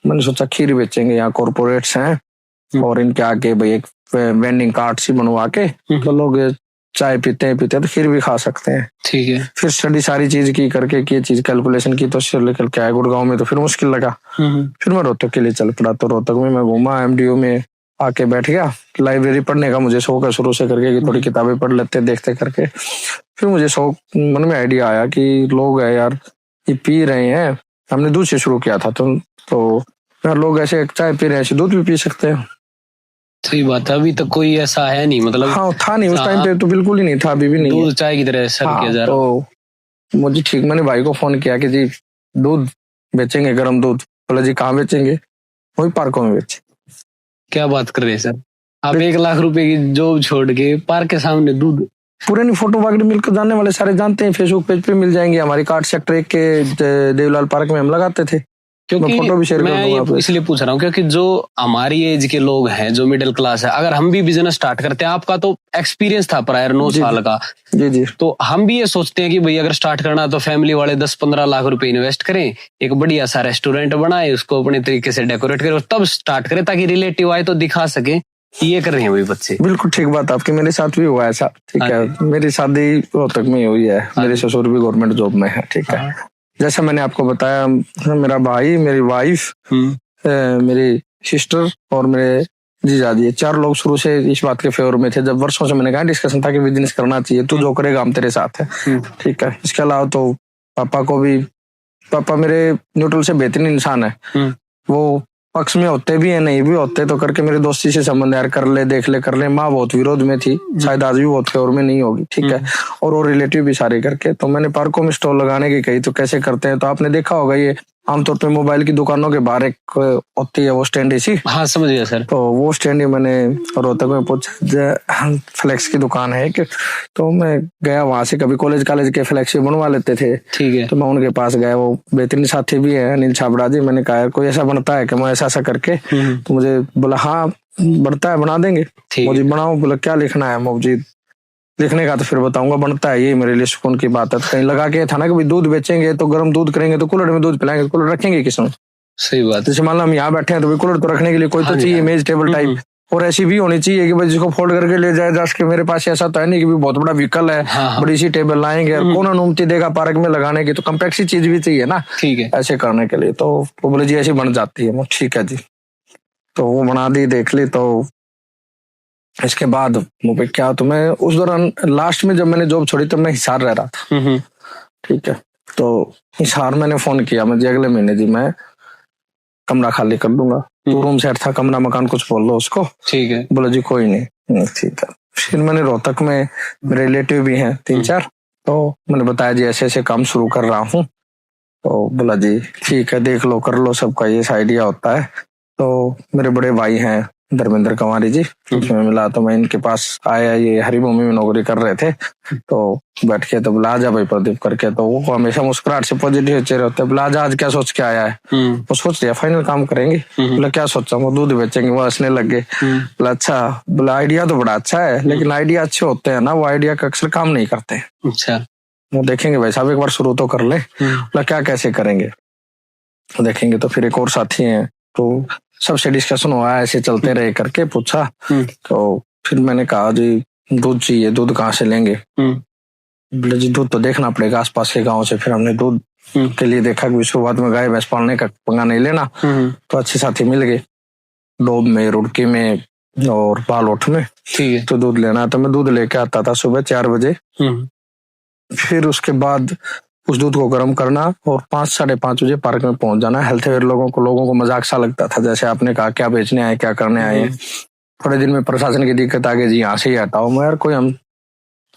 मैंने सोचा खीर बेचेंगे, यहाँ कॉर्पोरेट्स हैं और इनके आगे भाई एक वेंडिंग कार्ड सी बनवा के, तो लोग चाय पीते हैं तो खीर भी खा सकते हैं। ठीक है, फिर स्टडी सारी चीज की करके की चीज कैलकुलेशन की, तो फिर लेकर के आया गुड़गांव में, तो फिर मुश्किल लगा। फिर मैं रोहतक के लिए चल पड़ा। तो रोहतक में मैं घूमा, MDO में आके बैठ गया। लाइब्रेरी पढ़ने का मुझे शौक है शुरू से करके, कि थोड़ी किताबें पढ़ लेते देखते करके। फिर मुझे शौक, मन में आइडिया आया कि लोग है यार ये पी रहे हैं, हमने दूध से शुरू किया था, तो यार लोग ऐसे चाय पी रहे हैं, ऐसे दूध भी पी सकते हैं। सही बात है, अभी तक कोई ऐसा है नहीं, मतलब हाँ था नहीं उस टाइम पे, तो बिल्कुल ही नहीं था, अभी भी नहीं, दूध चाय की तरह सर किया जा रहा। तो मुझे ठीक, मैंने भाई को फोन किया कि जी दूध बेचेंगे, गर्म दूध। बोला जी कहाँ बेचेंगे? वही पार्कों में बेचे। क्या बात कर रहे हैं सर, आप 1 लाख रुपए की जॉब छोड़ के पार्क के सामने दूध? पुरानी फोटो वगैरह मिलकर जानने वाले सारे जानते हैं, फेसबुक पेज पे मिल जाएंगे। हमारी कार्ड सेक्टर 1 के देवलाल पार्क में हम लगाते थे, क्योंकि फोटो भी शेयर कर दूंगा। इसलिए पूछ रहा हूँ क्योंकि जो हमारी एज के लोग हैं, जो मिडिल क्लास है, अगर हम भी बिजनेस स्टार्ट करते हैं, आपका तो एक्सपीरियंस था प्रायर 9 साल का, जी, तो हम भी ये सोचते हैं कि भाई अगर स्टार्ट करना तो फैमिली वाले 10-15 लाख रुपए इन्वेस्ट करें, एक बढ़िया सा रेस्टोरेंट बनाए, उसको अपने तरीके से डेकोरेट करें, तब स्टार्ट करें, ताकि रिलेटिव आए तो दिखा सके ये कर रहे हैं भाई बच्चे। बिल्कुल ठीक बात आपकी, मेरे साथ भी हुआ ऐसा। ठीक है, मेरी शादी रोहतक में हुई है, मेरे ससुर भी गवर्नमेंट जॉब में है। ठीक है, जैसा मैंने आपको बताया, मेरा भाई, मेरी वाइफ, मेरी सिस्टर और मेरे जीजाजी, 4 लोग शुरू से इस बात के फेवर में थे। जब वर्षों से मैंने कहा डिस्कशन था कि बिजनेस करना चाहिए, तू जो करेगा हम तेरे साथ है। ठीक है, इसके अलावा तो पापा को भी, पापा मेरे न्यूट्रल से बेहतरीन इंसान है। वो पक्ष में होते भी है, नहीं भी होते, तो करके मेरे दोस्ती से संबंध यार कर ले, देख ले, कर ले। माँ बहुत विरोध में थी, शायद आज भी बहुत और में नहीं होगी, ठीक है। और रिलेटिव भी सारे करके, तो मैंने पार्कों में स्टॉल लगाने की कही, तो कैसे करते हैं, तो आपने देखा होगा ये आमतौर पे मोबाइल की दुकानों के बाहर एक होती है वो स्टैंड ऐसी। हाँ समझ गया सर। तो वो स्टैंड ही मैंने रोहतक में पूछा, फ्लेक्स की दुकान है कि, तो मैं गया वहां से, कभी कॉलेज के फ्लेक्स भी बनवा लेते थे, ठीक है। तो मैं उनके पास गया, वो बेहतरीन साथी भी है अनिल छाबड़ा जी। मैंने कहा कोई ऐसा बनता है कि मैं ऐसा करके, तो मुझे बोला हाँ बनता है, बना देंगे। मुझे बनाओ, बोला क्या लिखना है, मुझे लिखने का तो फिर बताऊंगा, बनता है, ये मेरे लिए सुकून की बात है। तो कहीं लगा के था ना कि दूध बेचेंगे तो गर्म दूध करेंगे, तो कूलर में दूध पिलाएंगे, कूलर रखेंगे किसमें। सही बात। जैसे मान लो हम यहाँ बैठे हैं, तो कूलर तो रखने के लिए कोई तो चाहिए, मेज टेबल टाइप, और ऐसी भी होनी चाहिए कि भाई जिसको फोल्ड करके ले जाए जा सके। मेरे पास ऐसा तो है नहीं कि बहुत बड़ा व्हीकल है, बड़ी सी टेबल लाएंगे, कौन अनुमति देगा पार्क में लगाने की, तो कम्पैक्ट चीज भी चाहिए ना, ठीक है, ऐसे करने के लिए। तो वो बोले जी ऐसी बन जाती है, ठीक है जी। तो वो बना दी, देख ली। तो इसके बाद मुझे क्या, तो मैं उस दौरान लास्ट में जब मैंने जॉब छोड़ी, तब मैं हिसार रह रहा था, ठीक है। तो हिसार मैंने फोन किया, मुझे अगले महीने जी मैं कमरा खाली कर दूंगा, तो रूम सेट था, कमरा मकान कुछ बोल लो उसको, ठीक है। बोला जी कोई नहीं, ठीक है। फिर मैंने रोहतक में मेरे रिलेटिव भी हैं 3-4, तो मैंने बताया जी ऐसे ऐसे काम शुरू कर रहा हूँ। तो बोला जी ठीक है, देख लो, कर लो, सबका ये आइडिया होता है। तो मेरे बड़े भाई हैं धर्मेंद्र कंवारी जी, उसमें मिला, तो मैं इनके पास आया, ये हरिभूमि में नौकरी कर रहे थे। तो बैठ के तो बोला आजा भाई प्रदीप करके, तो वो हमेशा मुस्कुराहट से पॉजिटिव चेहरे होते हैं। बोला आजा, आज क्या सोच के आया है? वो सोच लिया फाइनल काम करेंगे। बोला क्या सोचा? वो दूध बेचेंगे। वो हंसने लग गए। बोला अच्छा, बोला आइडिया तो बड़ा अच्छा है, लेकिन आइडिया अच्छे होते हैं ना, वो आइडिया का अक्सर काम नहीं करते। अच्छा, वो देखेंगे भाई साहब, एक बार शुरू तो कर ले। बोला क्या कैसे करेंगे? देखेंगे। तो फिर एक और साथी है, तो सबसे डिस्कशन हुआ, ऐसे चलते रहे करके पूछा। तो फिर मैंने कहा जी दूध चाहिए, दूध कहाँ से लेंगे? बोले जी दूध तो देखना पड़ेगा आसपास के गांव से। फिर हमने दूध के लिए देखा कि शुरुआत में गाय भैंस पालने का पंगा नहीं लेना, तो अच्छे साथी मिल गए डोब में, रुड़की में और बालोट में, ठीक है। तो दूध लेना, तो मैं दूध लेके आता था सुबह 4 बजे। फिर उसके बाद उस दूध को गर्म करना और 5-5:30 बजे पार्क में पहुंच जाना। हेल्थ अवेयर लोगों को मजाक सा लगता था, जैसे आपने कहा क्या बेचने आए, क्या करने आए। थोड़े दिन में प्रशासन की दिक्कत आ गई, जी यहाँ से ही हटाओ। मैं यार कोई हम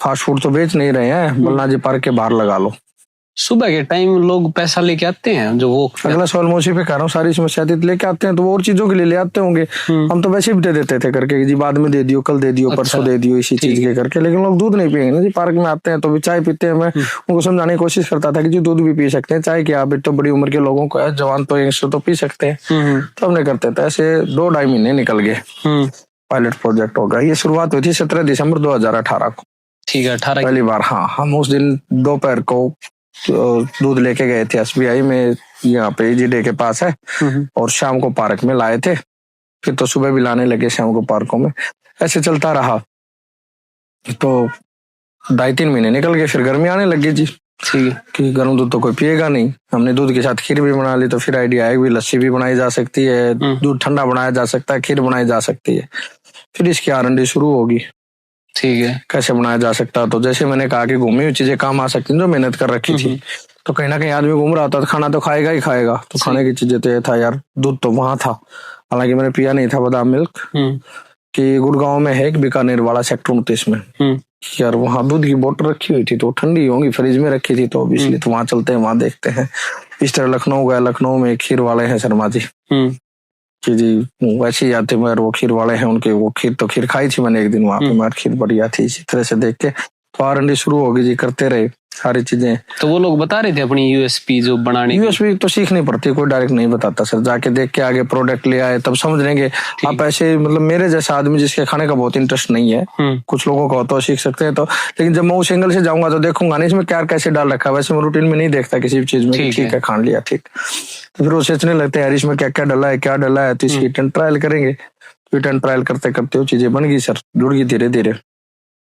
फास्ट फूड तो बेच नहीं रहे हैं, बल्ला जी पार्क के बाहर लगा लो। सुबह के टाइम लोग पैसा लेके आते हैं, जो वो अगला सवाल मौसी पे कर रहा हूँ, सारी समस्या लेके आते हैं, तो वो और चीजों के लिए ले आते होंगे। हम तो वैसे भी दे देते थे करके जी बाद में दे दियो, कल दे दियो, परसों दे दियो, इसी चीज के करके। लेकिन लोग दूध नहीं पियेंगे ना जी, पार्क में आते हैं तो भी चाय पीते हैं। मैं उनको समझाने की कोशिश करता था कि जी दूध भी पी सकते हैं, चाय क्या तो बड़ी उम्र के लोगों को है, जवान तो यंगस्टर तो पी सकते हैं। तो हमने करते थे ऐसे। 2-2.5 महीने निकल गए, पायलट प्रोजेक्ट होगा। ये शुरुआत हुई थी 17 दिसंबर 2018 को, ठीक है। 18 पहली बार। हाँ, हम उस दिन दोपहर को दूध लेके गए थे SBI में, यहाँ पे EGD के पास है, और शाम को पार्क में लाए थे। फिर तो सुबह भी लाने लगे, शाम को पार्कों में। ऐसे चलता रहा। तो 2.5-3 महीने निकल गए। फिर गर्मी आने लगी जी, ठीक है, कि गर्म दूध तो कोई पिएगा नहीं। हमने दूध के साथ खीर भी बना ली। तो फिर आइडिया आया कि लस्सी भी बनाई जा सकती है, दूध ठंडा बनाया जा सकता है, खीर बनाई जा सकती है। फिर इसकी R&D शुरू होगी, ठीक है, कैसे बनाया जा सकता है। तो जैसे मैंने कहा कि घूमी हुई चीजें काम आ सकती हैं, जो मेहनत कर रखी थी। तो कहीं ना कहीं आदमी घूम रहा था, तो खाना तो खाएगा ही खाएगा। तो खाने की चीजें तो ये था यार, दूध तो वहां था, हालांकि मैंने पिया नहीं था बादाम मिल्क, कि गुड़गांव में है एक बीकानेर वाला सेक्टर 29 में, यार वहां दूध की बोतल रखी हुई थी, तो ठंडी होंगी, फ्रिज में रखी थी, तो इसलिए तो वहां चलते हैं, वहां देखते हैं। इस तरह लखनऊ गया, लखनऊ में खीर वाले हैं शर्मा जी, कि जी वैसे ही आते, मगर वो खीर वाले हैं उनके, वो खीर खाई थी मैंने एक दिन वहां पे, मगर खीर बढ़िया थी। इसी तरह से देख के तो R&D शुरू होगी जी, करते रहे सारी चीजें। तो वो लोग बता रहे थे अपनी USP जो बनाने, USP तो सीखनी पड़ती है, कोई डायरेक्ट नहीं बताता सर। जाके देख के आगे प्रोडक्ट ले आए तब समझ लेंगे आप। ऐसे मतलब मेरे जैसा आदमी जिसके खाने का बहुत इंटरेस्ट नहीं है, कुछ लोगों का तो सीख सकते हैं। तो लेकिन जब मैं उस एंगल से जाऊंगा तो देखूंगा नहीं इसमें क्या कैसे डाल रखा है। वैसे मैं रूटीन में नहीं देखता किसी भी चीज में, ठीक है खा लिया ठीक, तो फिर वो सोचने लगते हैं इसमें क्या क्या डला है, क्या डला है। तो इसकी हिट एंड ट्रायल करेंगे। हिट एंड ट्रायल करते करते वो चीजें बन गई सर, जुड़ गई धीरे धीरे।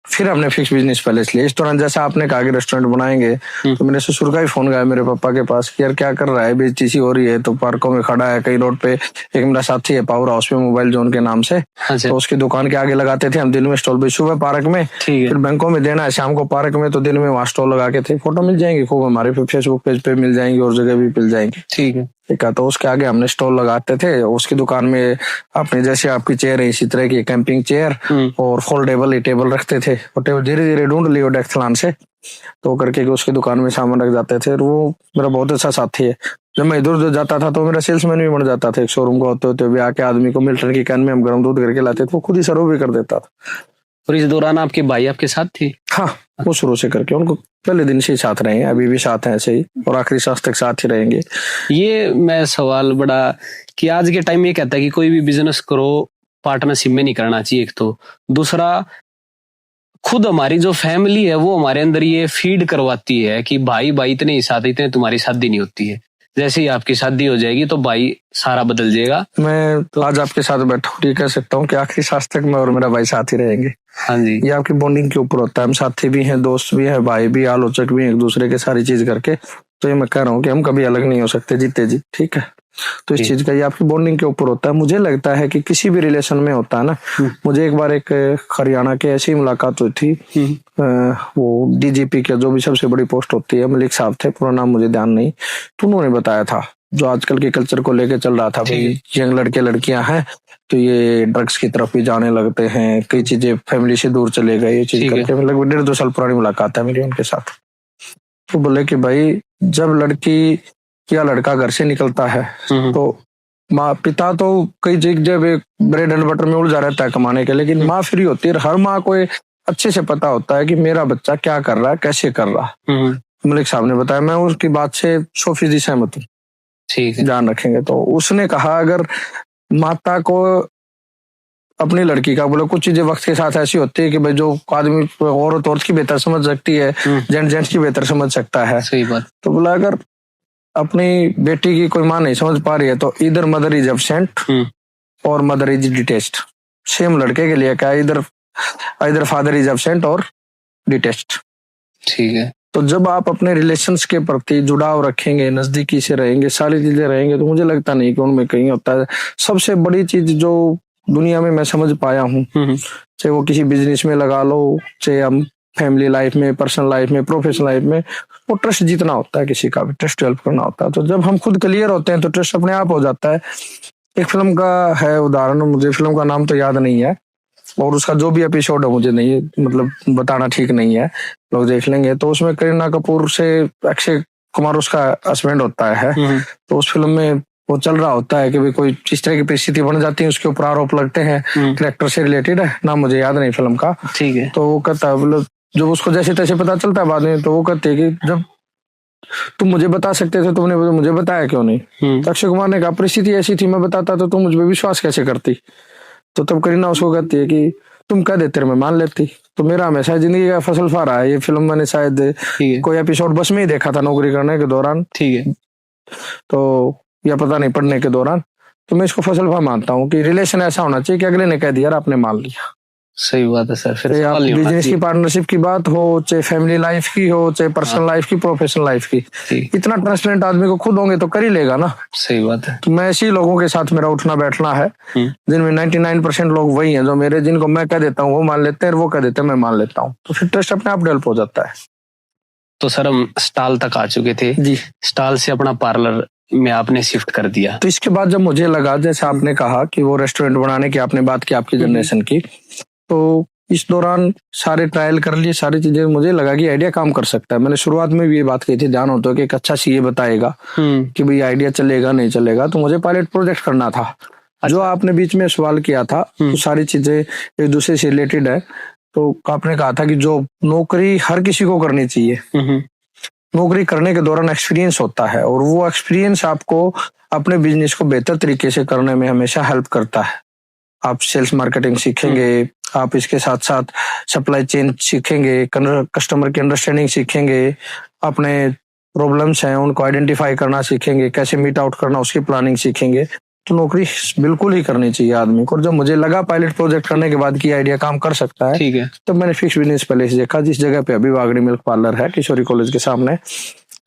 फिर हमने फिक्स बिजनेस पहले इसलिए इस दौरान जैसा आपने कहा कि रेस्टोरेंट बनाएंगे, तो मेरे ससुर का ही फोन गया मेरे पापा के पास कि यार क्या कर रहा है, बेइज्जती हो रही है। तो पार्कों में खड़ा है, कई रोड पे एक मेरा साथी है पावर हाउस में, मोबाइल जोन के नाम से, तो उसकी दुकान के आगे लगाते थे हम दिन में स्टॉल पे, सुबह पार्क में, फिर बैंकों में देना है, शाम को पार्क में, तो दिन में वहाँ स्टॉल लगा के थे। फोटो मिल जाएंगी खूब हमारे फेसबुक पेज पे मिल जाएंगी और जगह भी मिल जाएंगी, ठीक है। ठीक है, तो उसके आगे हमने स्टॉल लगाते थे। उसकी दुकान में अपने जैसे आपकी चेयर है इसी तरह की कैंपिंग चेयर और फोल्डेबल टेबल रखते थे। और टेबल धीरे धीरे ढूंढ लियो डेक्थलान से, तो करके उसकी दुकान में सामान रख जाते थे। और वो मेरा बहुत अच्छा साथी है। जब मैं इधर उधर जाता था तो मेरा सेल्समैन भी बन जाता था। एक शोरूम को होते होते भी आके आदमी को मिल्टन की कैन में हम गर्म दूध करके लाते थे, वो खुद ही सर्व भी कर देता था। और इस दौरान आपके भाई आपके साथ थे? हाँ, वो शुरू से करके उनको पहले दिन से ही साथ रहे हैं, अभी भी साथ हैं ऐसे ही, और आखिरी सांस तक साथ ही रहेंगे। ये मैं सवाल बड़ा कि आज के टाइम में कहता है कि कोई भी बिजनेस करो पार्टनरशिप में नहीं करना चाहिए, एक तो दूसरा खुद हमारी जो फैमिली है वो हमारे अंदर ये फीड करवाती है कि भाई भाई इतने ही साथ, इतने तुम्हारी शादी नहीं होती है, जैसे ही आपकी शादी हो जाएगी तो भाई सारा बदल जाएगा। मैं तो आज आपके साथ बैठा हूँ, कह सकता हूँ कि आखिरी सांस तक मैं और मेरा भाई साथ ही रहेंगे। हाँ जी, ये आपकी बॉन्डिंग के ऊपर होता है। हम साथी भी हैं, दोस्त भी हैं, भाई भी, आलोचक भी हैं एक दूसरे के, सारी चीज करके। तो ये मैं कह रहा हूँ कि हम कभी अलग नहीं हो सकते जीते जी, ठीक है। तो इस चीज का ये आपकी बॉन्डिंग के ऊपर होता है। मुझे लगता है कि किसी भी रिलेशन में होता है ना। मुझे एक बार एक हरियाणा के ऐसी मुलाकात हुई थी, वो डीजीपी के जो भी सबसे बड़ी पोस्ट होती है, मलिक साहब थे, पूरा नाम मुझे ध्यान नहीं। तो उन्होंने बताया था जो आजकल के कल्चर को लेके चल रहा था, भाई यंग लड़के लड़कियां हैं तो ये ड्रग्स की तरफ भी जाने लगते हैं, कई चीजें फैमिली से दूर चले गए, ये चीज करके। मतलब 1.5-2 साल पुरानी मुलाकात है मेरी उनके साथ। तो बोले कि भाई जब लड़की या लड़का घर से निकलता है तो माँ पिता तो कई जगह ब्रेड एंड बटर में उलझा रहता है कमाने के, लेकिन माँ फ्री होती है। हर माँ को अच्छे से पता होता है कि मेरा बच्चा क्या कर रहा है, कैसे कर रहा है। मलिक साहब ने बताया, मैं उसकी बात से 100% सहमत हूँ, ठीक है, ध्यान रखेंगे। तो उसने कहा अगर माता को अपनी लड़की का, बोले कुछ चीजें वक्त के साथ ऐसी होती है कि भाई जो आदमी औरत की बेहतर समझ सकती है, जेंट्स की बेहतर समझ सकता है। सही बात। तो बोला अगर अपनी बेटी की कोई माँ नहीं समझ पा रही है तो इधर मदर इज एब्सेंट और मदर इज डिटेस्ट। सेम लड़के के लिए क्या, इधर फादर इज एब्सेंट और डिटेस्ट, ठीक है। तो जब आप अपने रिलेशंस के प्रति जुड़ाव रखेंगे, नजदीकी से रहेंगे, सारी चीजें रहेंगे, तो मुझे लगता नहीं कि उनमें कहीं होता है। सबसे बड़ी चीज जो दुनिया में मैं समझ पाया हूँ, चाहे वो किसी बिजनेस में लगा लो, चाहे हम फैमिली लाइफ में, पर्सनल लाइफ में, प्रोफेशनल लाइफ में, वो ट्रस्ट जीतना होता है, किसी का भी ट्रस्ट डेवलप करना होता है। तो जब हम खुद क्लियर होते हैं तो ट्रस्ट अपने आप हो जाता है। एक फिल्म का है उदाहरण, मुझे फिल्म का नाम तो याद नहीं है और उसका जो भी एपिसोड है मुझे नहीं, मतलब बताना ठीक नहीं है, लोग देख लेंगे। तो उसमें करीना कपूर से अक्षय कुमार उसका हस्बैंड होता है। तो उस फिल्म में वो चल रहा होता है कि भाई कोई इस तरह की परिस्थिति बन जाती है, उसके ऊपर आरोप लगते हैं, कैरेक्टर से रिलेटेड है, नाम मुझे याद नहीं फिल्म का, ठीक है। तो वो कहता है, मतलब जब उसको जैसे तैसे पता चलता है बाद में, तो वो कहते हैं कि जब तुम मुझे बता सकते थे तुमने मुझे बताया क्यों नहीं। तो अक्षय कुमार ने कहा परिस्थिति ऐसी थी, मैं बताता तो तुम मुझ पर विश्वास कैसे करती। तो तब करीना उसको कहती है कि तुम कह देते मैं मान लेती। तो मेरा हमेशा जिंदगी का फसल फारा है। ये फिल्म मैंने शायद कोई एपिसोड बस में ही देखा था नौकरी करने के दौरान, ठीक है, तो या पता नहीं पढ़ने के दौरान। तो मैं इसको फसल फार मानता हूँ कि रिलेशन ऐसा होना चाहिए कि अगले ने कह दिया आपने मान लिया। सही बात है सर। फिर बिजनेस की पार्टनरशिप की बात हो, चाहे फैमिली लाइफ की हो, चाहे पर्सनल लाइफ की, प्रोफेशनल लाइफ की, इतना ट्रांसपेरेंट आदमी को खुद होंगे तो कर ही लेगा ना। सही बात है। तो मैं ऐसे लोगों के साथ मेरा उठना बैठना है जिनमें 99% लोग वही हैं जो मेरे, जिनको मैं कह देता हूँ वो मान लेते हैं, वो कह देते हैं मैं मान लेता हूँ। तो फिर ट्रस्ट अपने आप डेवलप हो जाता है। तो सर हम स्टॉल तक आ चुके थे जी, स्टॉल से अपना पार्लर में आपने शिफ्ट कर दिया। तो इसके बाद जब मुझे लगा, जैसे आपने कहा कि वो रेस्टोरेंट बनाने की आपने बात की आपकी जनरेशन की, तो इस दौरान सारे ट्रायल कर लिए, सारी चीजें, मुझे लगा कि आइडिया काम कर सकता है। मैंने शुरुआत में भी ये बात कही थी, ध्यान होता है कि एक अच्छा सीए बताएगा कि भाई आइडिया चलेगा नहीं चलेगा। तो मुझे पायलट प्रोजेक्ट करना था। जो आपने बीच में सवाल किया था तो सारी चीजें एक दूसरे से रिलेटेड है। तो आपने कहा था कि जो नौकरी हर किसी को करनी चाहिए, नौकरी करने के दौरान एक्सपीरियंस होता है और वो एक्सपीरियंस आपको अपने बिजनेस को बेहतर तरीके से करने में हमेशा हेल्प करता है। आप सेल्स मार्केटिंग सीखेंगे, आप इसके साथ साथ सप्लाई चेन सीखेंगे, कस्टमर की अंडरस्टैंडिंग सीखेंगे, अपने प्रॉब्लम्स हैं उनको आइडेंटिफाई करना सीखेंगे, कैसे मीट आउट करना उसकी प्लानिंग सीखेंगे। तो नौकरी बिल्कुल ही करनी चाहिए आदमी को। और जब मुझे लगा पायलट प्रोजेक्ट करने के बाद कि आइडिया काम कर सकता है, ठीक है, तब मैंने फिक्स बिजनेस पैलेस देखा, जिस जगह पे अभी वागड़ी मिल्क पार्लर है किशोरी कॉलेज के सामने।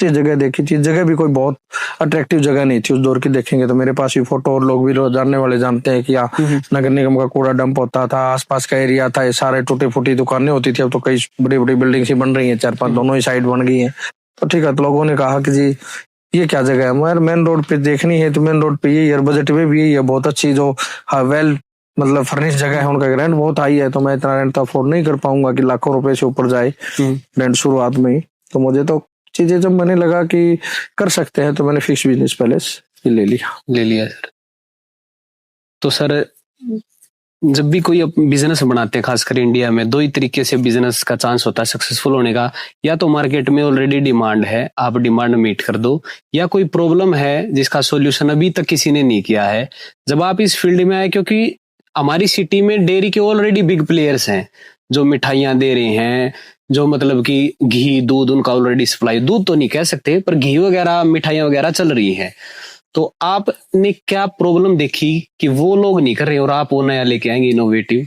इस जगह देखी थी, जगह भी कोई बहुत अट्रैक्टिव जगह नहीं थी उस दौर की। देखेंगे तो मेरे पास भी फोटो, और लोग भी जानने वाले जानते हैं कि यहाँ नगर निगम का कूड़ा डंप होता था, आसपास का एरिया था, ये सारे टूटी फूटी दुकानें होती थी। अब तो कई बड़ी बड़ी बिल्डिंग सी बन रही है, 4-5 दोनों ही साइड बन गई है। तो ठीक है, तो लोगों ने कहा कि जी ये क्या जगह है, मगर मेन रोड पे देखनी है तो मेन रोड पे यही है, बजट में भी यही है, बहुत अच्छी जो वेल मतलब फर्निश जगह है, उनका रेंट बहुत हाई है, तो मैं इतना रेंट तो अफोर्ड नहीं कर पाऊंगा कि लाखों रुपए से ऊपर जाए रेंट शुरुआत में ही। तो मुझे तो चीजें जब मैंने लगा कि कर सकते हैं तो मैंने फिक्स बिजनेस पैलेस ले लिया सर। तो सर जब भी कोई बिजनेस बनाते हैं, खासकर इंडिया में, दो ही तरीके से बिजनेस का चांस होता है सक्सेसफुल होने का। या तो मार्केट में ऑलरेडी डिमांड है, आप डिमांड मीट कर दो, या कोई प्रॉब्लम है जिसका सॉल्यूशन अभी तक किसी ने नहीं किया है। जब आप इस फील्ड में आए, क्योंकि हमारी सिटी में डेयरी के ऑलरेडी बिग प्लेयर्स हैं जो मिठाइयां दे रहे हैं, जो मतलब कि घी दूध उनका ऑलरेडी सप्लाई, दूध तो नहीं कह सकते पर घी वगैरह मिठाइयां वगैरह चल रही है। तो आपने क्या प्रॉब्लम देखी कि वो लोग नहीं कर रहे और आप वो नया लेके आएंगे इनोवेटिव?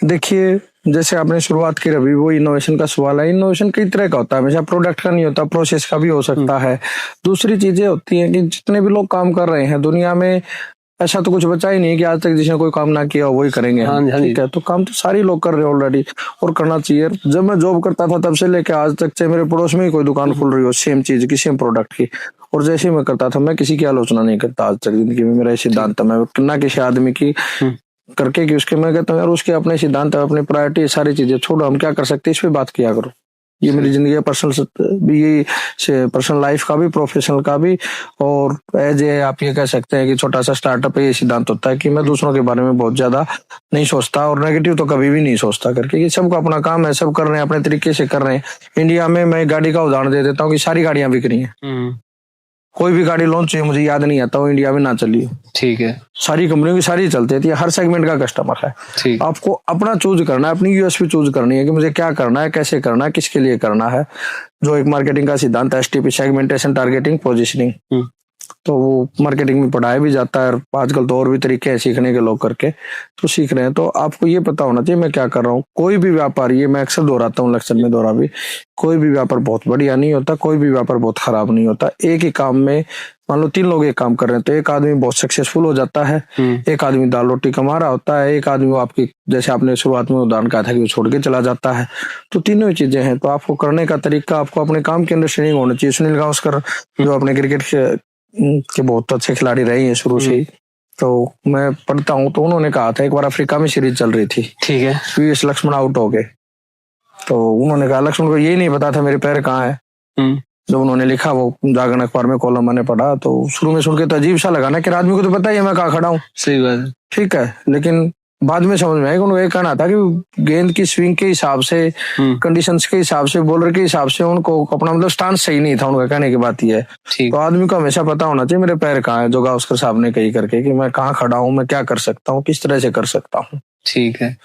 देखिए, जैसे आपने शुरुआत की रवि, वो इनोवेशन का सवाल है। इनोवेशन कई तरह का होता है, हमेशा प्रोडक्ट का नहीं होता, प्रोसेस का भी हो सकता है। दूसरी चीजें होती हैं कि जितने भी लोग काम कर रहे हैं दुनिया में, ऐसा तो कुछ बचा ही नहीं कि आज तक जिसने कोई काम ना किया वही करेंगे। ठीक है, तो काम तो सारे लोग कर रहे हैं ऑलरेडी और करना चाहिए। जब मैं जॉब करता था तब से लेकर आज तक, चाहे मेरे पड़ोस में ही कोई दुकान खुल रही हो सेम चीज की, सेम प्रोडक्ट की, और जैसे ही मैं करता था, मैं किसी की आलोचना नहीं करता आज तक जिंदगी में। मेरा सिद्धांत था, मैं ना किसी आदमी की करके कि उसके, मैं कहता हूँ यार उसके अपने सिद्धांत है, अपनी प्रायोरिटी, सारी चीजें छोड़ो, हम क्या कर सकते हैं इस पे बात किया करो। ये मेरी जिंदगी है, पर्सनल भी, ये पर्सनल लाइफ का भी, प्रोफेशनल का भी। और एज ए आप ये कह सकते हैं कि छोटा सा स्टार्टअप है, ये सिद्धांत होता है कि मैं दूसरों के बारे में बहुत ज्यादा नहीं सोचता और नेगेटिव तो कभी भी नहीं सोचता करके, कि सबको अपना काम है, सब कर रहे हैं अपने तरीके से कर रहे हैं। इंडिया में मैं गाड़ी का उदाहरण दे देता हूँ कि सारी गाड़ियां बिक रही हैं, कोई भी गाड़ी लॉन्च हुई मुझे याद नहीं आता वो इंडिया में ना चली। ठीक है, सारी कंपनियों की सारी चलती है, हर सेगमेंट का कस्टमर है। आपको अपना चूज करना है, अपनी यूएसपी चूज करनी है कि मुझे क्या करना है, कैसे करना है, किसके लिए करना है। जो एक मार्केटिंग का सिद्धांत है, एसटीपी, सेगमेंटेशन, टारगेटिंग, पोजीशनिंग, तो वो मार्केटिंग में पढ़ाया भी जाता है। आजकल तो और भी तरीके हैं सीखने के, लोग करके तो सीख रहे हैं। तो आपको ये पता होना चाहिए मैं क्या कर रहा हूँ। कोई भी व्यापार, ये मैं अक्सर दोहराता हूँ लेक्चर में दोहरा भी, कोई भी व्यापार बहुत बढ़िया नहीं होता, कोई भी व्यापार बहुत खराब नहीं होता। एक ही काम में मान लो 3 लोग एक काम कर रहे हैं, तो एक आदमी बहुत सक्सेसफुल हो जाता है, एक आदमी दाल रोटी कमा रहा होता है, एक आदमी वो आपकी, जैसे आपने शुरुआत में उदाहरण कहा था कि वो छोड़ के चला जाता है। तो तीनों ही चीजें हैं। तो आपको करने का तरीका, आपको अपने काम के अंडरस्टैंडिंग होना चाहिए। सुनील गावस्कर जो अपने क्रिकेट के बहुत अच्छे खिलाड़ी रहे हैं शुरू से ही, तो मैं पढ़ता हूँ, तो उन्होंने कहा था एक बार अफ्रीका में सीरीज चल रही थी, ठीक है, वीएस लक्ष्मण आउट हो गए, तो उन्होंने कहा लक्ष्मण को यही नहीं पता था मेरे पैर कहाँ है। जब उन्होंने लिखा, वो जागरण अखबार में कॉलम मैंने पढ़ा, तो शुरू में सुन के तो अजीब सा लगा ना कि आदमी को तो पता ही है मैं कहाँ खड़ा हूँ। सही बात है, ठीक है, लेकिन बाद में समझ में आया कि उनको ये कहना था कि गेंद की स्विंग के हिसाब से, कंडीशंस के हिसाब से, बॉलर के हिसाब से उनको अपना मतलब स्टांस सही नहीं था उनका, कहने की बात ये है। तो आदमी को हमेशा पता होना चाहिए मेरे पैर कहाँ है, जो गावस्कर साहब ने कही करके, कि मैं कहाँ खड़ा हूँ, मैं क्या कर सकता हूँ, किस तरह से कर सकता हूँ। ठीक है,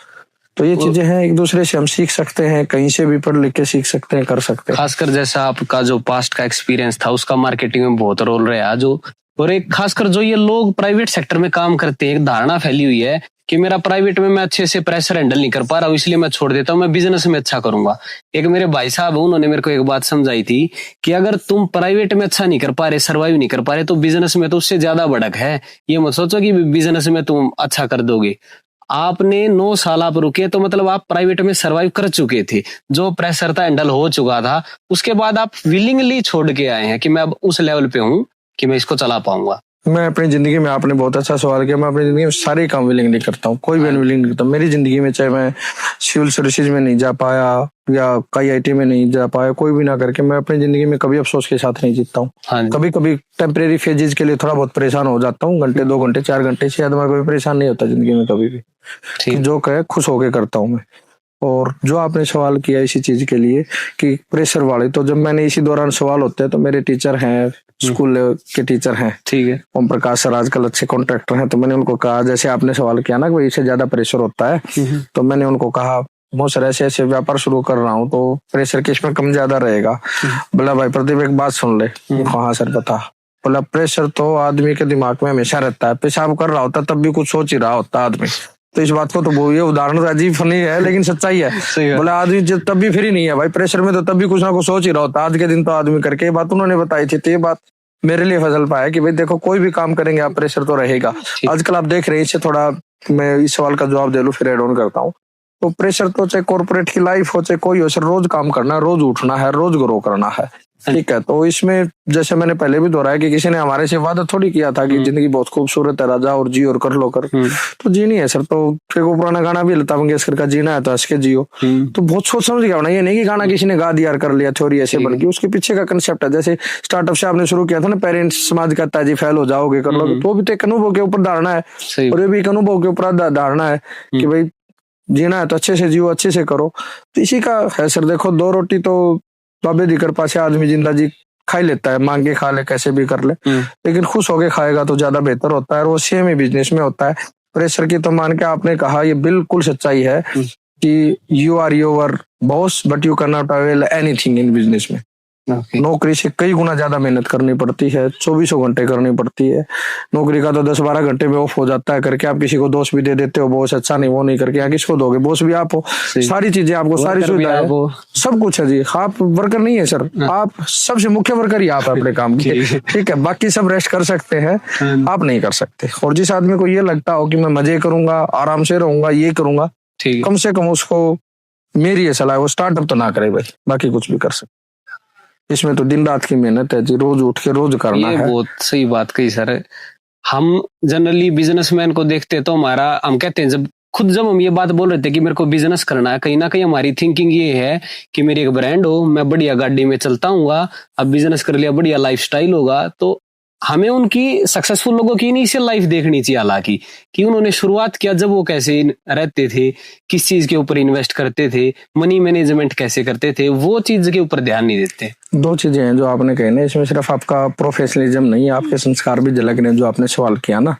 तो ये चीजें हैं, एक दूसरे से हम सीख सकते हैं, कहीं से भी पढ़ लिख के सीख सकते हैं, कर सकते हैं। खासकर जैसा आपका जो पास्ट का एक्सपीरियंस था, उसका मार्केटिंग में बहुत रोल रहा है। जो और एक खासकर जो ये लोग प्राइवेट सेक्टर में काम करते हैं, एक धारणा फैली हुई है कि मेरा प्राइवेट में मैं अच्छे से प्रेशर हैंडल नहीं कर पा रहा हूँ, इसलिए मैं छोड़ देता हूँ, मैं बिजनेस में अच्छा करूंगा। एक मेरे भाई साहब, उन्होंने मेरे को एक बात समझाई थी कि अगर तुम प्राइवेट में अच्छा नहीं कर पा रहे, सर्वाइव नहीं कर पा रहे, तो बिजनेस में तो उससे ज्यादा बढ़त है। ये मत सोचो कि बिजनेस में तुम अच्छा कर दोगे। आपने 9 साल आप रुके, तो मतलब आप प्राइवेट में सर्वाइव कर चुके थे, जो प्रेशर था हैंडल हो चुका था। उसके बाद आप विलिंगली छोड़ के आए हैं कि मैं अब उस लेवल पे हूँ कि मैं इसको चला पाऊंगा। मैं अपनी जिंदगी में, आपने बहुत अच्छा सवाल किया, मैं अपनी जिंदगी में सारे काम विलिंग नहीं करता हूँ, कोई भी अनविलिंग नहीं करता। मेरी जिंदगी में चाहे मैं सिविल सर्विसेज में नहीं जा पाया या IIT में नहीं जा पाया, कोई भी ना करके मैं अपनी जिंदगी में कभी अफसोस के साथ नहीं जीतता हूँ। कभी कभी टेम्परेरी फेजेज के लिए थोड़ा बहुत परेशान हो जाता हूँ, घंटे 2 घंटे 4 घंटे से ज्यादा मैं कभी परेशान नहीं होता जिंदगी में कभी भी। जो कहे खुश होके करता हूँ मैं। और जो आपने सवाल किया इसी चीज के लिए कि प्रेशर वाले, तो जब मैंने इसी दौरान सवाल होते हैं, तो मेरे टीचर हैं, स्कूल के टीचर हैं, ठीक है, ओम प्रकाश सर आजकल अच्छे कॉन्ट्रैक्टर हैं, तो मैंने उनको कहा, जैसे आपने सवाल किया ना कि इससे ज्यादा प्रेशर होता है, तो मैंने उनको कहा बहुत सर ऐसे ऐसे व्यापार शुरू कर रहा हूँ, तो प्रेशर किस में कम ज्यादा रहेगा। बोला भाई प्रदीप एक बात सुन ले। हाँ सर बता। बोला प्रेशर तो आदमी के दिमाग में हमेशा रहता है, पेशाब कर रहा होता तब भी कुछ सोच ही रहा होता आदमी। तो इस बात को तो वो, ये उदाहरण अजीब फनी है लेकिन सच्चाई है। बोला आदमी जब तब भी फ्री नहीं है भाई, प्रेशर में तो तब भी कुछ ना कुछ सोच ही रहा होता, आज के दिन तो आदमी करके। ये बात उन्होंने बताई थी, तो ये बात मेरे लिए फजल पाया कि भाई देखो कोई भी काम करेंगे आप, प्रेशर तो रहेगा। आजकल आप देख रहे हैं, इससे थोड़ा मैं इस सवाल का जवाब दे लूं फिर एड ऑन करता हूँ। तो प्रेशर तो चाहे कॉर्पोरेट की लाइफ हो चाहे कोई हो, सर रोज काम करना है, रोज उठना है, रोज ग्रो करना है। ठीक है। तो इसमें जैसे मैंने पहले भी दोहराया कि किसी ने हमारे से वादा थोड़ी किया था कि जिंदगी बहुत खूबसूरत है, राजा और जी और कर लो कर, तो जी नहीं है सर। तो फिर वो पुराना गाना भी लता मंगेशकर का जीना है तो हंस के जियो, तो बहुत सोच समझ गया होना। ये नहीं कि गाना किसी ने गा दिया कर लिया थ्योरी ऐसे बन गई, उसके पीछे का कंसेप्ट है। जैसे स्टार्टअप से आपने शुरू किया था ना, पेरेंट्स समाज कहता है जी फेल हो जाओगे कर लोगे, तो वो भी तो एक अनुभव के ऊपर धारणा है, और ये भी एक अनुभव के ऊपर धारणा है कि भाई जीना है तो अच्छे से जियो, अच्छे से करो। तो इसी का है सर। देखो, 2 रोटी तो बाबे दी कृपा से आदमी जिंदा जी खा ही लेता है, मांग के खा ले, कैसे भी कर ले, लेकिन खुश होके खाएगा तो ज्यादा बेहतर होता है। और वो सेम ही बिजनेस में होता है। प्रेशर की तो मान के आपने कहा, ये बिल्कुल सच्चाई है कि you are your boss but you can not avail anything in business में। नौकरी से कई गुना ज्यादा मेहनत करनी पड़ती है, 24 घंटे करनी पड़ती है। नौकरी का तो 10-12 घंटे में ऑफ हो जाता है करके आप किसी को दोष भी दे देते हो, बॉस अच्छा नहीं वो नहीं करके, यहाँ किसको दोगे? बॉस भी आप हो, सारी चीजें आपको, सारी सुविधाएं, सब कुछ है जी। आप वर्कर नहीं है सर, आप सबसे मुख्य वर्कर ही आप अपने काम की, ठीक है। बाकी सब रेस्ट कर सकते हैं, आप नहीं कर सकते। और जिस आदमी को ये लगता हो कि मैं मजे करूंगा, आराम से रहूंगा, ये करूंगा, कम से कम उसको मेरी ये सलाह है वो स्टार्टअप तो ना करे भाई, बाकी कुछ भी कर सकते। इसमें तो दिन रात की मेहनत है जी, रोज उठ के रोज करना है। बहुत सही बात कही सर। हम जनरली बिजनेसमैन को देखते तो हम कहते हैं, जब हम ये बात बोल रहे थे कि मेरे को बिजनेस करना है, कहीं ना कहीं हमारी थिंकिंग ये है कि मेरी एक ब्रांड हो, मैं बढ़िया गाड़ी में चलता हूँ, अब बिजनेस कर लिया, बढ़िया लाइफस्टाइल होगा। तो हमें उनकी सक्सेसफुल लोगों की इनिशियल लाइफ देखनी चाहिए, हालांकि कि उन्होंने शुरुआत किया जब वो कैसे रहते थे, किस चीज के ऊपर इन्वेस्ट करते थे, मनी मैनेजमेंट कैसे करते थे, वो चीज के ऊपर ध्यान नहीं देते। 2 चीजें हैं जो आपने कही ना, इसमें सिर्फ आपका प्रोफेशनलिज्म नहीं, आपके संस्कार भी झलक रहे हैं। जो आपने सवाल किया ना,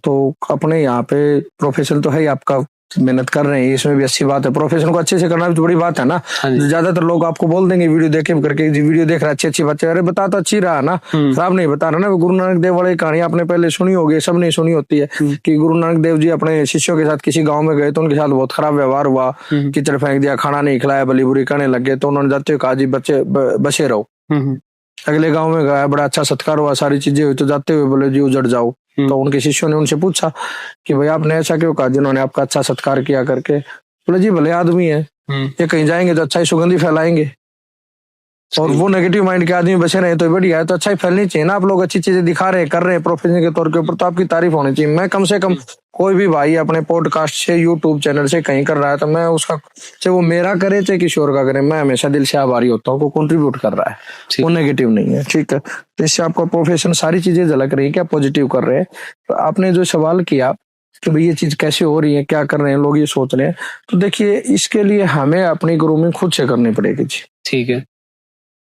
तो अपने यहाँ पे प्रोफेशन तो है ही, आपका मेहनत कर रहे हैं, इसमें भी अच्छी बात है। प्रोफेशन को अच्छे से करना भी तो बड़ी बात है ना। ज्यादातर लोग आपको बोल देंगे वीडियो देख के करके, वीडियो देख रहा है अच्छी बात है, अरे बता तो अच्छी रहा ना, खराब नहीं बता रहा ना। गुरु नानक देव वाली कहानी आपने पहले सुनी होगी, सब नहीं सुनी होती है, कि गुरु नानक देव जी अपने शिष्यों के साथ किसी गाँव में गए तो उनके साथ बहुत खराब व्यवहार हुआ, कीचड़ फेंक दिया, खाना नहीं खिलाया, बली बुरी करने लगे। तो उन्होंने जाते हुए कहा जी बच्चे बचे रहो। अगले गाँव में गया, बड़ा अच्छा सत्कार हुआ, सारी चीजें हुई, तो जाते हुए बोले जी उजड़ जाओ। तो उनके शिष्यों ने उनसे पूछा कि भाई आपने ऐसा क्यों कहा जिन्होंने आपका अच्छा सत्कार किया करके? बोले जी भले आदमी है, ये कहीं जाएंगे तो अच्छा ही सुगंधी फैलाएंगे, और वो नेगेटिव माइंड के आदमी बचे रहे तो बढ़िया है। तो अच्छा ही फैलनी चाहिए ना, आप लोग अच्छी चीजें दिखा रहे हैं, कर रहे हैं प्रोफेशन के तौर के ऊपर, तो आपकी तारीफ होनी चाहिए। मैं कम से कम, कोई भी भाई अपने पॉडकास्ट से, यूट्यूब चैनल से कहीं कर रहा है तो मैं उसका, चाहे वो मेरा करे चाहे किसी और का करे, मैं हमेशा दिल से आभारी होता हूँ। वो कंट्रीब्यूट कर रहा है, वो नेगेटिव नहीं है, ठीक है। तो इससे आपका प्रोफेशन सारी चीजें झलक रही है, क्या पॉजिटिव कर रहे हैं। तो आपने जो सवाल किया कि भाई ये चीज कैसे हो रही है, क्या कर रहे हैं लोग, ये सोच रहे हैं, तो देखिए इसके लिए हमें अपनी ग्रूमिंग खुद से करनी पड़ेगी जी, ठीक है।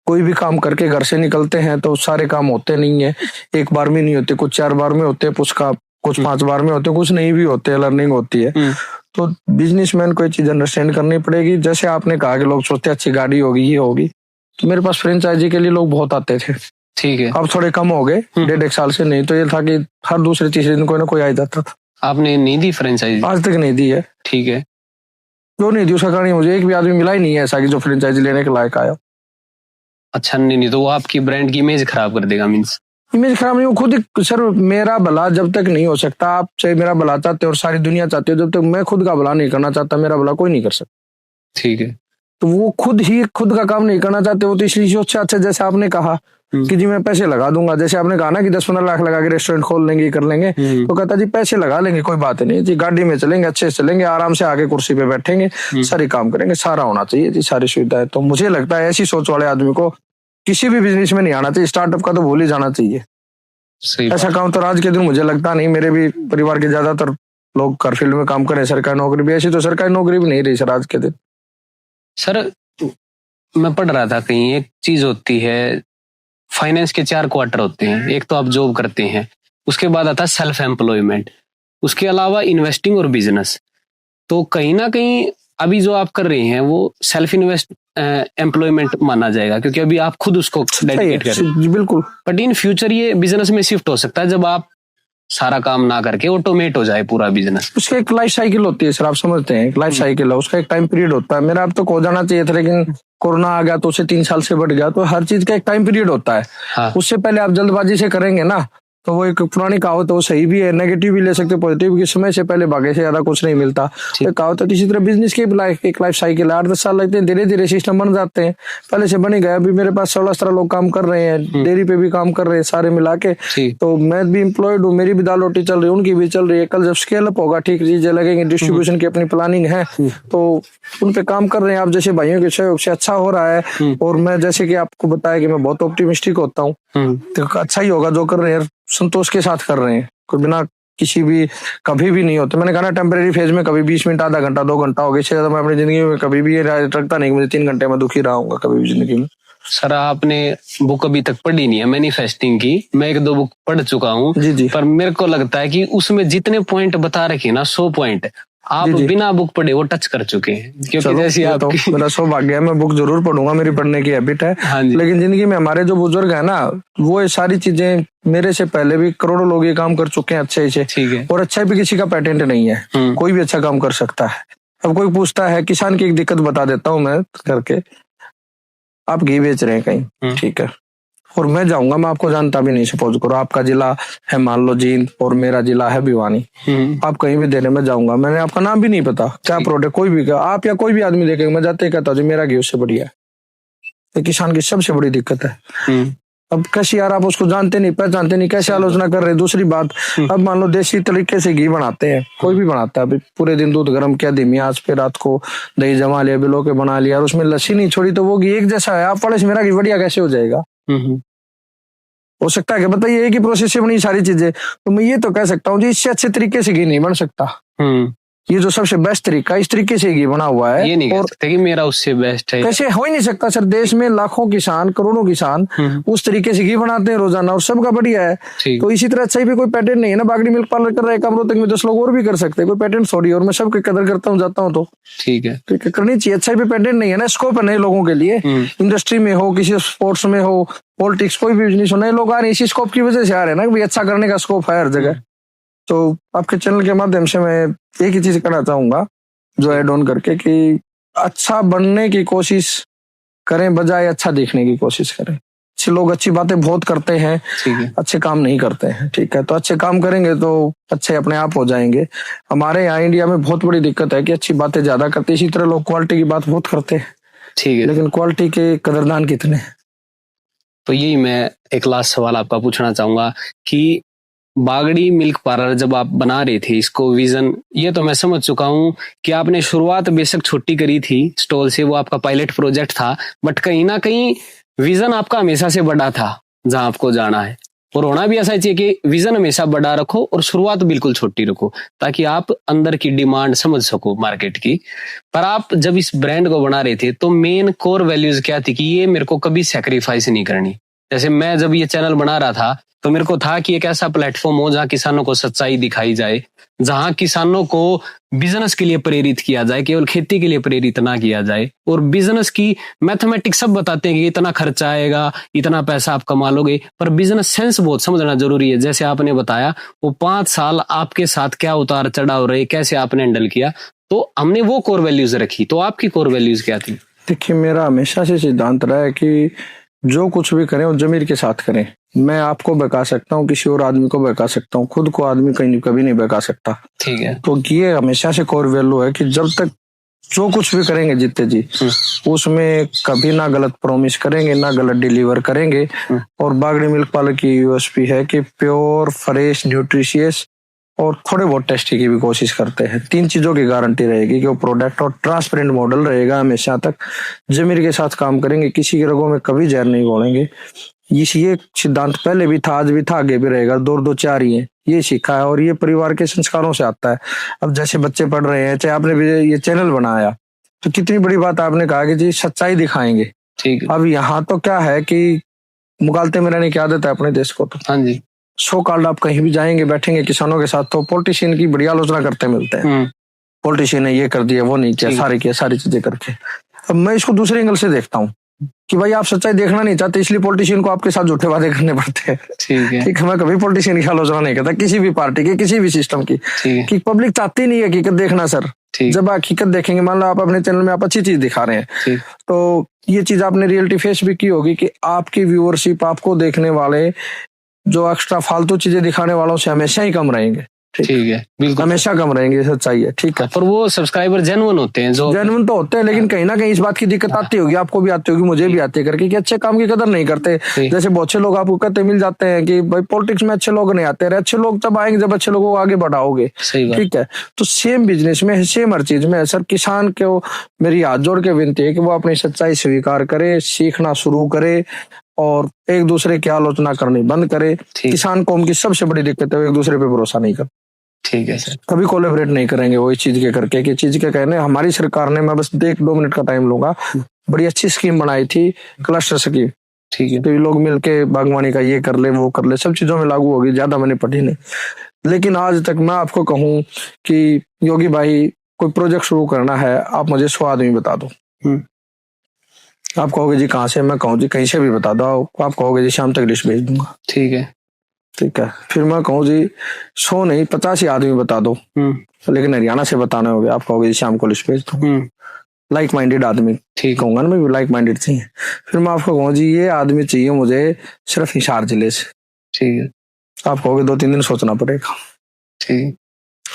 कोई भी काम करके घर से निकलते हैं तो सारे काम होते नहीं है, एक बार में नहीं होते, कुछ 4 बार में होते हैं, कुछ 5 बार में होते हैं, कुछ नहीं भी होते, लर्निंग होती है। तो बिजनेसमैन को ये चीज अंडरस्टैंड करनी पड़ेगी। जैसे आपने कहा कि लोग सोचते अच्छी गाड़ी होगी, ये होगी, तो मेरे पास फ्रेंचाइजी के लिए लोग बहुत आते थे, ठीक है। अब थोड़े कम हो गए, 1.5 साल से। नहीं तो ये था कि हर दूसरे तीसरे दिन कोई ना कोई आ जाता था। आपने नहीं दी फ्रेंचाइजी? आज तक नहीं दी है। ठीक है। क्यों नहीं दी? उसका कारण मुझे एक भी आदमी मिला ही नहीं है ऐसा कि जो फ्रेंचाइजी लेने के लायक आया। अच्छा, नहीं तो वो आपकी ब्रांड की इमेज खराब कर देगा। मींस इमेज खराब नहीं, वो खुद सर, मेरा भला जब तक नहीं हो सकता, आप चाहे मेरा भला चाहते हो और सारी दुनिया चाहती हो, जब तक मैं खुद का भला नहीं करना चाहता, मेरा भला कोई नहीं कर सकता, ठीक है। तो वो खुद ही खुद का काम नहीं करना चाहते, वो तो इसलिए अच्छा, जैसे आपने कहा कि जी मैं पैसे लगा दूंगा, जैसे आपने कहा ना कि 10-15 लाख लगा के रेस्टोरेंट खोल लेंगे, कर लेंगे, तो कहता जी पैसे लगा लेंगे, कोई बात नहीं जी, गाड़ी में चलेंगे, अच्छे से चलेंगे, आराम से आगे कुर्सी पे बैठेंगे, सारे काम करेंगे, सारा होना चाहिए जी, सारी सुविधाएं। तो मुझे लगता है ऐसी सोच वाले आदमी को किसी भी बिजनेस में नहीं आना चाहिए, स्टार्टअप का तो भूल ही जाना चाहिए। ऐसा काम तो आज के दिन मुझे लगता नहीं, मेरे भी परिवार के ज्यादातर लोग कर फील्ड में काम करें, सरकारी नौकरी भी, ऐसी तो सरकारी नौकरी भी नहीं रही सर आज के दिन। सर मैं पढ़ रहा था कहीं, एक चीज होती है, फाइनेंस के 4 क्वार्टर होते हैं। एक तो आप जॉब करते हैं, उसके बाद आता है सेल्फ एम्प्लॉयमेंट, उसके अलावा इन्वेस्टिंग और बिजनेस। तो कहीं ना कहीं अभी जो आप कर रहे हैं वो सेल्फ एम्प्लॉयमेंट माना जाएगा, क्योंकि अभी आप खुद उसको डेडिकेट कर रहे हैं। बिल्कुल। बट इन फ्यूचर ये बिजनेस में शिफ्ट हो सकता है, जब आप सारा काम ना करके ऑटोमेट हो जाए पूरा बिजनेस। उसका एक लाइफ साइकिल होती है सर, आप समझते हैं, एक लाइफ साइकिल है, उसका एक टाइम पीरियड होता है। मेरा अब तक हो जाना चाहिए था, लेकिन कोरोना आ गया तो उसे 3 साल से बढ़ गया। तो हर चीज का एक टाइम पीरियड होता है। हाँ। उससे पहले आप जल्दबाजी से करेंगे ना तो वो एक पुरानी कहावत है, वो सही भी है, नेगेटिव भी ले सकते, पॉजिटिव की। समय से पहले भागे से ज्यादा कुछ नहीं मिलता। तो कहावत है। इसी तरह बिजनेस की एक लाइफ साइकिल है, 8-10 साल लगते हैं, धीरे धीरे सिस्टम बन जाते हैं। पहले से बने गए, अभी मेरे पास 16-17 लोग काम कर रहे हैं, डेयरी पे भी काम कर रहे हैं, सारे मिला के। तो मैं भी एम्प्लॉयड हूँ, मेरी भी दाल रोटी चल रही है, उनकी भी चल रही है। कल जब स्केल अप होगा, ठीक चीजें लगेंगे, डिस्ट्रीब्यूशन की अपनी प्लानिंग है, तो उन पे काम कर रहे हैं। आप जैसे भाइयों के सहयोग से अच्छा हो रहा है। और मैं जैसे कि आपको बताया कि मैं बहुत ऑप्टिमिस्टिक होता हूँ, तो अच्छा ही होगा जो कर रहे हैं, संतोष के साथ कर रहे हैं, कोई बिना किसी भी कभी भी नहीं होता। मैंने कहा ना, टेम्परेरी फेज में कभी 20 मिनट, आधा घंटा, 2 घंटा हो गया, इससे ज्यादा मैं अपनी जिंदगी में कभी भी ये रखता नहीं कि मुझे 3 घंटे में दुखी रहा हूँ कभी भी जिंदगी में। सर, आपने बुक अभी तक पढ़ी नहीं है मैनिफेस्टिंग की, मैं 1-2 बुक पढ़ चुका हूँ जी। पर मेरे को लगता है कि उसमें जितने पॉइंट बता रखे ना, 100 पॉइंट आप जी। बिना बुक पढ़े वो टच कर चुके हैं। क्योंकि जैसे आप, तो मेरा सौभाग्य है, मैं बुक जरूर पढ़ूंगा, मेरी पढ़ने की हैबिट है। हाँ, लेकिन जिंदगी में हमारे जो बुजुर्ग है ना, वो ये सारी चीजें मेरे से पहले भी करोड़ों लोग ये काम कर चुके हैं अच्छे से। ठीक है। और अच्छा भी किसी का पेटेंट नहीं है, कोई भी अच्छा काम कर सकता है। अब कोई पूछता है, किसान की एक दिक्कत बता देता हूँ मैं करके। आप घी बेच रहे हैं कहीं, ठीक है, और मैं जाऊंगा, मैं आपको जानता भी नहीं, सपोज करो आपका जिला है मान लो जींद और मेरा जिला है भिवानी, आप कहीं भी देने में जाऊंगा, मैंने आपका नाम भी नहीं पता, क्या प्रोडक्ट कोई भी, आप या कोई भी आदमी देखेगा, मैं जाते ही कहता हूँ मेरा घी उससे बढ़िया है। तो किसान की सबसे बड़ी दिक्कत है। अब कैसे यार, आप उसको जानते नहीं, पहचानते नहीं, कैसे आलोचना कर रहे हैं। दूसरी बात, अब मान लो देसी तरीके से घी बनाते हैं, कोई भी बनाता है, अभी पूरे दिन दूध गर्म किया धीमी आंच पे, रात को दही जमा लिया, बिलो के बना लिया और उसमें लस्सी नहीं छोड़ी, तो वो घी एक जैसा है। आप पड़े से मेरा घी बढ़िया कैसे हो जाएगा? हो सकता है कि बताइए, एक ही प्रोसेस से बनी सारी चीजें। तो मैं ये तो कह सकता हूँ जी, इससे अच्छे तरीके से घी नहीं बन सकता। ये जो सबसे बेस्ट तरीका, इस तरीके से घी बना हुआ है, ये नहीं कह सकते कि मेरा उससे बेस्ट है। कैसे हो ही नहीं सकता सर। देश में लाखों किसान, करोड़ों किसान उस तरीके से घी बनाते हैं रोजाना और सबका बढ़िया है। तो इसी तरह अच्छा भी कोई पेटेंट नहीं है ना। बागड़ी मिल्क पार्लर कर रहे हैं, अमृतक में 10 लोग और भी कर सकते हैं, कोई पेटेंट सॉरी। और मैं सबकी कदर करता हूँ, जाता हूँ तो ठीक है करनी चाहिए। अच्छा भी पेटेंट नहीं है ना, स्कोप है नए लोगों के लिए, इंडस्ट्री में हो, किसी स्पोर्ट्स में हो, पॉलिटिक्स, कोई भी बिजनेस हो, नए लोग आ रहे हैं, इसी स्कोप की वजह से आ रहे हैं ना कि अच्छा करने का स्कोप है हर जगह। तो आपके चैनल के माध्यम से मैं एक ही चीज करना चाहूंगा, जो एड ऑन करके, कि अच्छा बनने की कोशिश करें बजाय अच्छा दिखने की कोशिश करें। अच्छे लोग अच्छी बातें बहुत करते हैं, अच्छे काम नहीं करते हैं, ठीक है। तो अच्छे काम करेंगे तो अच्छे अपने आप हो जाएंगे। हमारे यहाँ इंडिया में बहुत बड़ी दिक्कत है कि अच्छी बातें ज्यादा करते हैं, इसी तरह लोग क्वालिटी की बात बहुत करते हैं, ठीक है, लेकिन क्वालिटी के कदरदान कितने। तो यही मैं एक लास्ट सवाल आपका पूछना चाहूंगा कि बागड़ी मिल्क पार्लर जब आप बना रहे थे इसको, विजन ये तो मैं समझ चुका हूं कि आपने शुरुआत बेशक छोटी करी थी स्टॉल से, वो आपका पायलट प्रोजेक्ट था, बट कहीं ना कहीं विजन आपका हमेशा से बड़ा था जहां आपको जाना है। और होना भी ऐसा चाहिए कि विजन हमेशा बड़ा रखो और शुरुआत बिल्कुल छोटी रखो, ताकि आप अंदर की डिमांड समझ सको मार्केट की। पर आप जब इस ब्रांड को बना रहे थे तो मेन कोर वैल्यूज क्या थी कि ये मेरे को कभी सेक्रीफाइस नहीं करनी। जैसे मैं जब ये चैनल बना रहा था तो मेरे को था कि एक ऐसा प्लेटफॉर्म हो जहां किसानों को सच्चाई दिखाई जाए, जहां किसानों को बिजनेस के लिए प्रेरित किया जाए, केवल खेती के लिए प्रेरित ना किया जाए। और बिजनेस की मैथमेटिक्स सब बताते हैं कि इतना खर्चा आएगा, इतना पैसा आप कमा लोगे, पर बिजनेस सेंस बहुत समझना जरूरी है। जैसे आपने बताया वो 5 साल आपके साथ क्या उतार चढ़ाव रहे, कैसे आपने हैंडल किया, तो हमने वो कोर वैल्यूज रखी। तो आपकी कोर वैल्यूज क्या थी? देखिए, मेरा हमेशा से सिद्धांत रहा है कि जो कुछ भी करें वो जमीर के साथ करें। मैं आपको बहका सकता हूँ, किसी और आदमी को बहका सकता हूँ, खुद को आदमी कभी नहीं बहका सकता, ठीक है। तो ये हमेशा से कोर वैल्यू है कि जब तक जो कुछ भी करेंगे जीते जी, उसमें कभी ना गलत प्रॉमिस करेंगे, ना गलत डिलीवर करेंगे। और बागड़ी मिल्क पार्लर की यूएसपी है कि प्योर, फ्रेश, न्यूट्रिशियस और थोड़े बहुत टेस्टी की भी कोशिश करते हैं। 3 चीजों की गारंटी रहेगी कि वो प्रोडक्ट, और ट्रांसपेरेंट मॉडल रहेगा हमेशा तक। जमीर के साथ काम करेंगे, किसी के रगों में कभी जहर नहीं घोलेंगे। ये सिद्धांत पहले भी था, आज भी था, आगे भी रहेगा। 2 4 ही है, ये सीखा है और ये परिवार के संस्कारों से आता है। अब जैसे बच्चे पढ़ रहे हैं, चाहे आपने भी ये चैनल बनाया तो कितनी बड़ी बात आपने कहा कि जी सच्चाई दिखाएंगे, ठीक है। अब यहाँ तो क्या है कि मुगालते में रहने की आदत है अपने देश को, तो हाँ जी, सो कॉल्ड आप कहीं भी जाएंगे, बैठेंगे किसानों के साथ, तो पॉलिटिशियन की बढ़िया आलोचना करते मिलते हैं। पॉलिटिशियन ने ये कर दिया, वो नहीं किया, सारी चीजें करके। अब मैं इसको दूसरे एंगल से देखता हूँ कि भाई आप सच्चाई देखना नहीं चाहते, इसलिए पॉलिटिशियन को आपके साथ झूठे वादे करने पड़ते हैं, ठीक है। मैं कभी पॉलिटिशियन की आलोचना नहीं करता, किसी भी पार्टी के, किसी भी सिस्टम की, कि पब्लिक चाहती नहीं है हकीकत देखना सर। जब हकीकत देखेंगे, मान लो आप अपने चैनल में आप अच्छी चीज दिखा रहे हैं, तो ये चीज आपने रियलिटी फेस भी की होगी कि आपकी व्यूअरशिप, आपको देखने वाले जो एक्स्ट्रा फालतू चीजें दिखाने वालों से हमेशा ही कम रहेंगे। ठीक है, बिल्कुल हमेशा कम रहेंगे, सच्चाई है। ठीक है, पर वो सब्सक्राइबर जेन्युइन होते हैं, जो जेन्युइन तो होते हैं, लेकिन कहीं ना कहीं इस बात की दिक्कत आती होगी, आपको भी आती होगी, मुझे भी आती है करके, कि अच्छे काम की कदर नहीं करते। जैसे बहुत से लोग आपको कहते मिल जाते हैं कि भाई पॉलिटिक्स में अच्छे लोग नहीं आते, अच्छे लोग तब आएंगे जब अच्छे लोगों को आगे बढ़ाओगे। ठीक है, तो सेम बिजनेस में, सेम हर चीज में सर, किसान को मेरी हाथ जोड़ के विनती है कि वो अपनी सच्चाई स्वीकार करे, सीखना शुरू करे और एक दूसरे की आलोचना करनी बंद करे। किसान कौम की सबसे बड़ी दिक्कत है, एक दूसरे पे भरोसा नहीं करते। ठीक है सर, कभी कोलेबरेट नहीं करेंगे वो इस चीज के करके, कि चीज के कहने हमारी सरकार ने, मैं बस 1-2 मिनट का टाइम लूंगा, बड़ी अच्छी स्कीम बनाई थी, क्लस्टर स्कीम। ठीक है, तो ये लोग मिलके बागवानी का ये कर ले, वो कर ले, सब चीजों में लागू होगी। ज्यादा मैंने पढ़ी नहीं, लेकिन आज तक मैं आपको कहूं कि योगी भाई कोई प्रोजेक्ट शुरू करना है, आप मुझे 100 आदमी बता दो। आप कहोगे जी कहाँ से, मैं कहूँ जी कहीं से भी बता दो, आप कहोगे जी शाम तक लिस्ट भेज दूंगा। ठीक है, ठीक है, फिर मैं कहूँ जी 100 नहीं 50 ही आदमी बता दो, लेकिन हरियाणा से बताना होगा, आप कहोगे जी शाम को लिस्ट भेज दो। लाइक माइंडेड आदमी, ठीक कहूंगा ना, मैं लाइक माइंडेड चाहिए। फिर मैं आपको कहूँ जी ये आदमी चाहिए मुझे सिर्फ हिसार जिले से। ठीक है, आप कहोगे 2-3 दिन सोचना पड़ेगा। ठीक,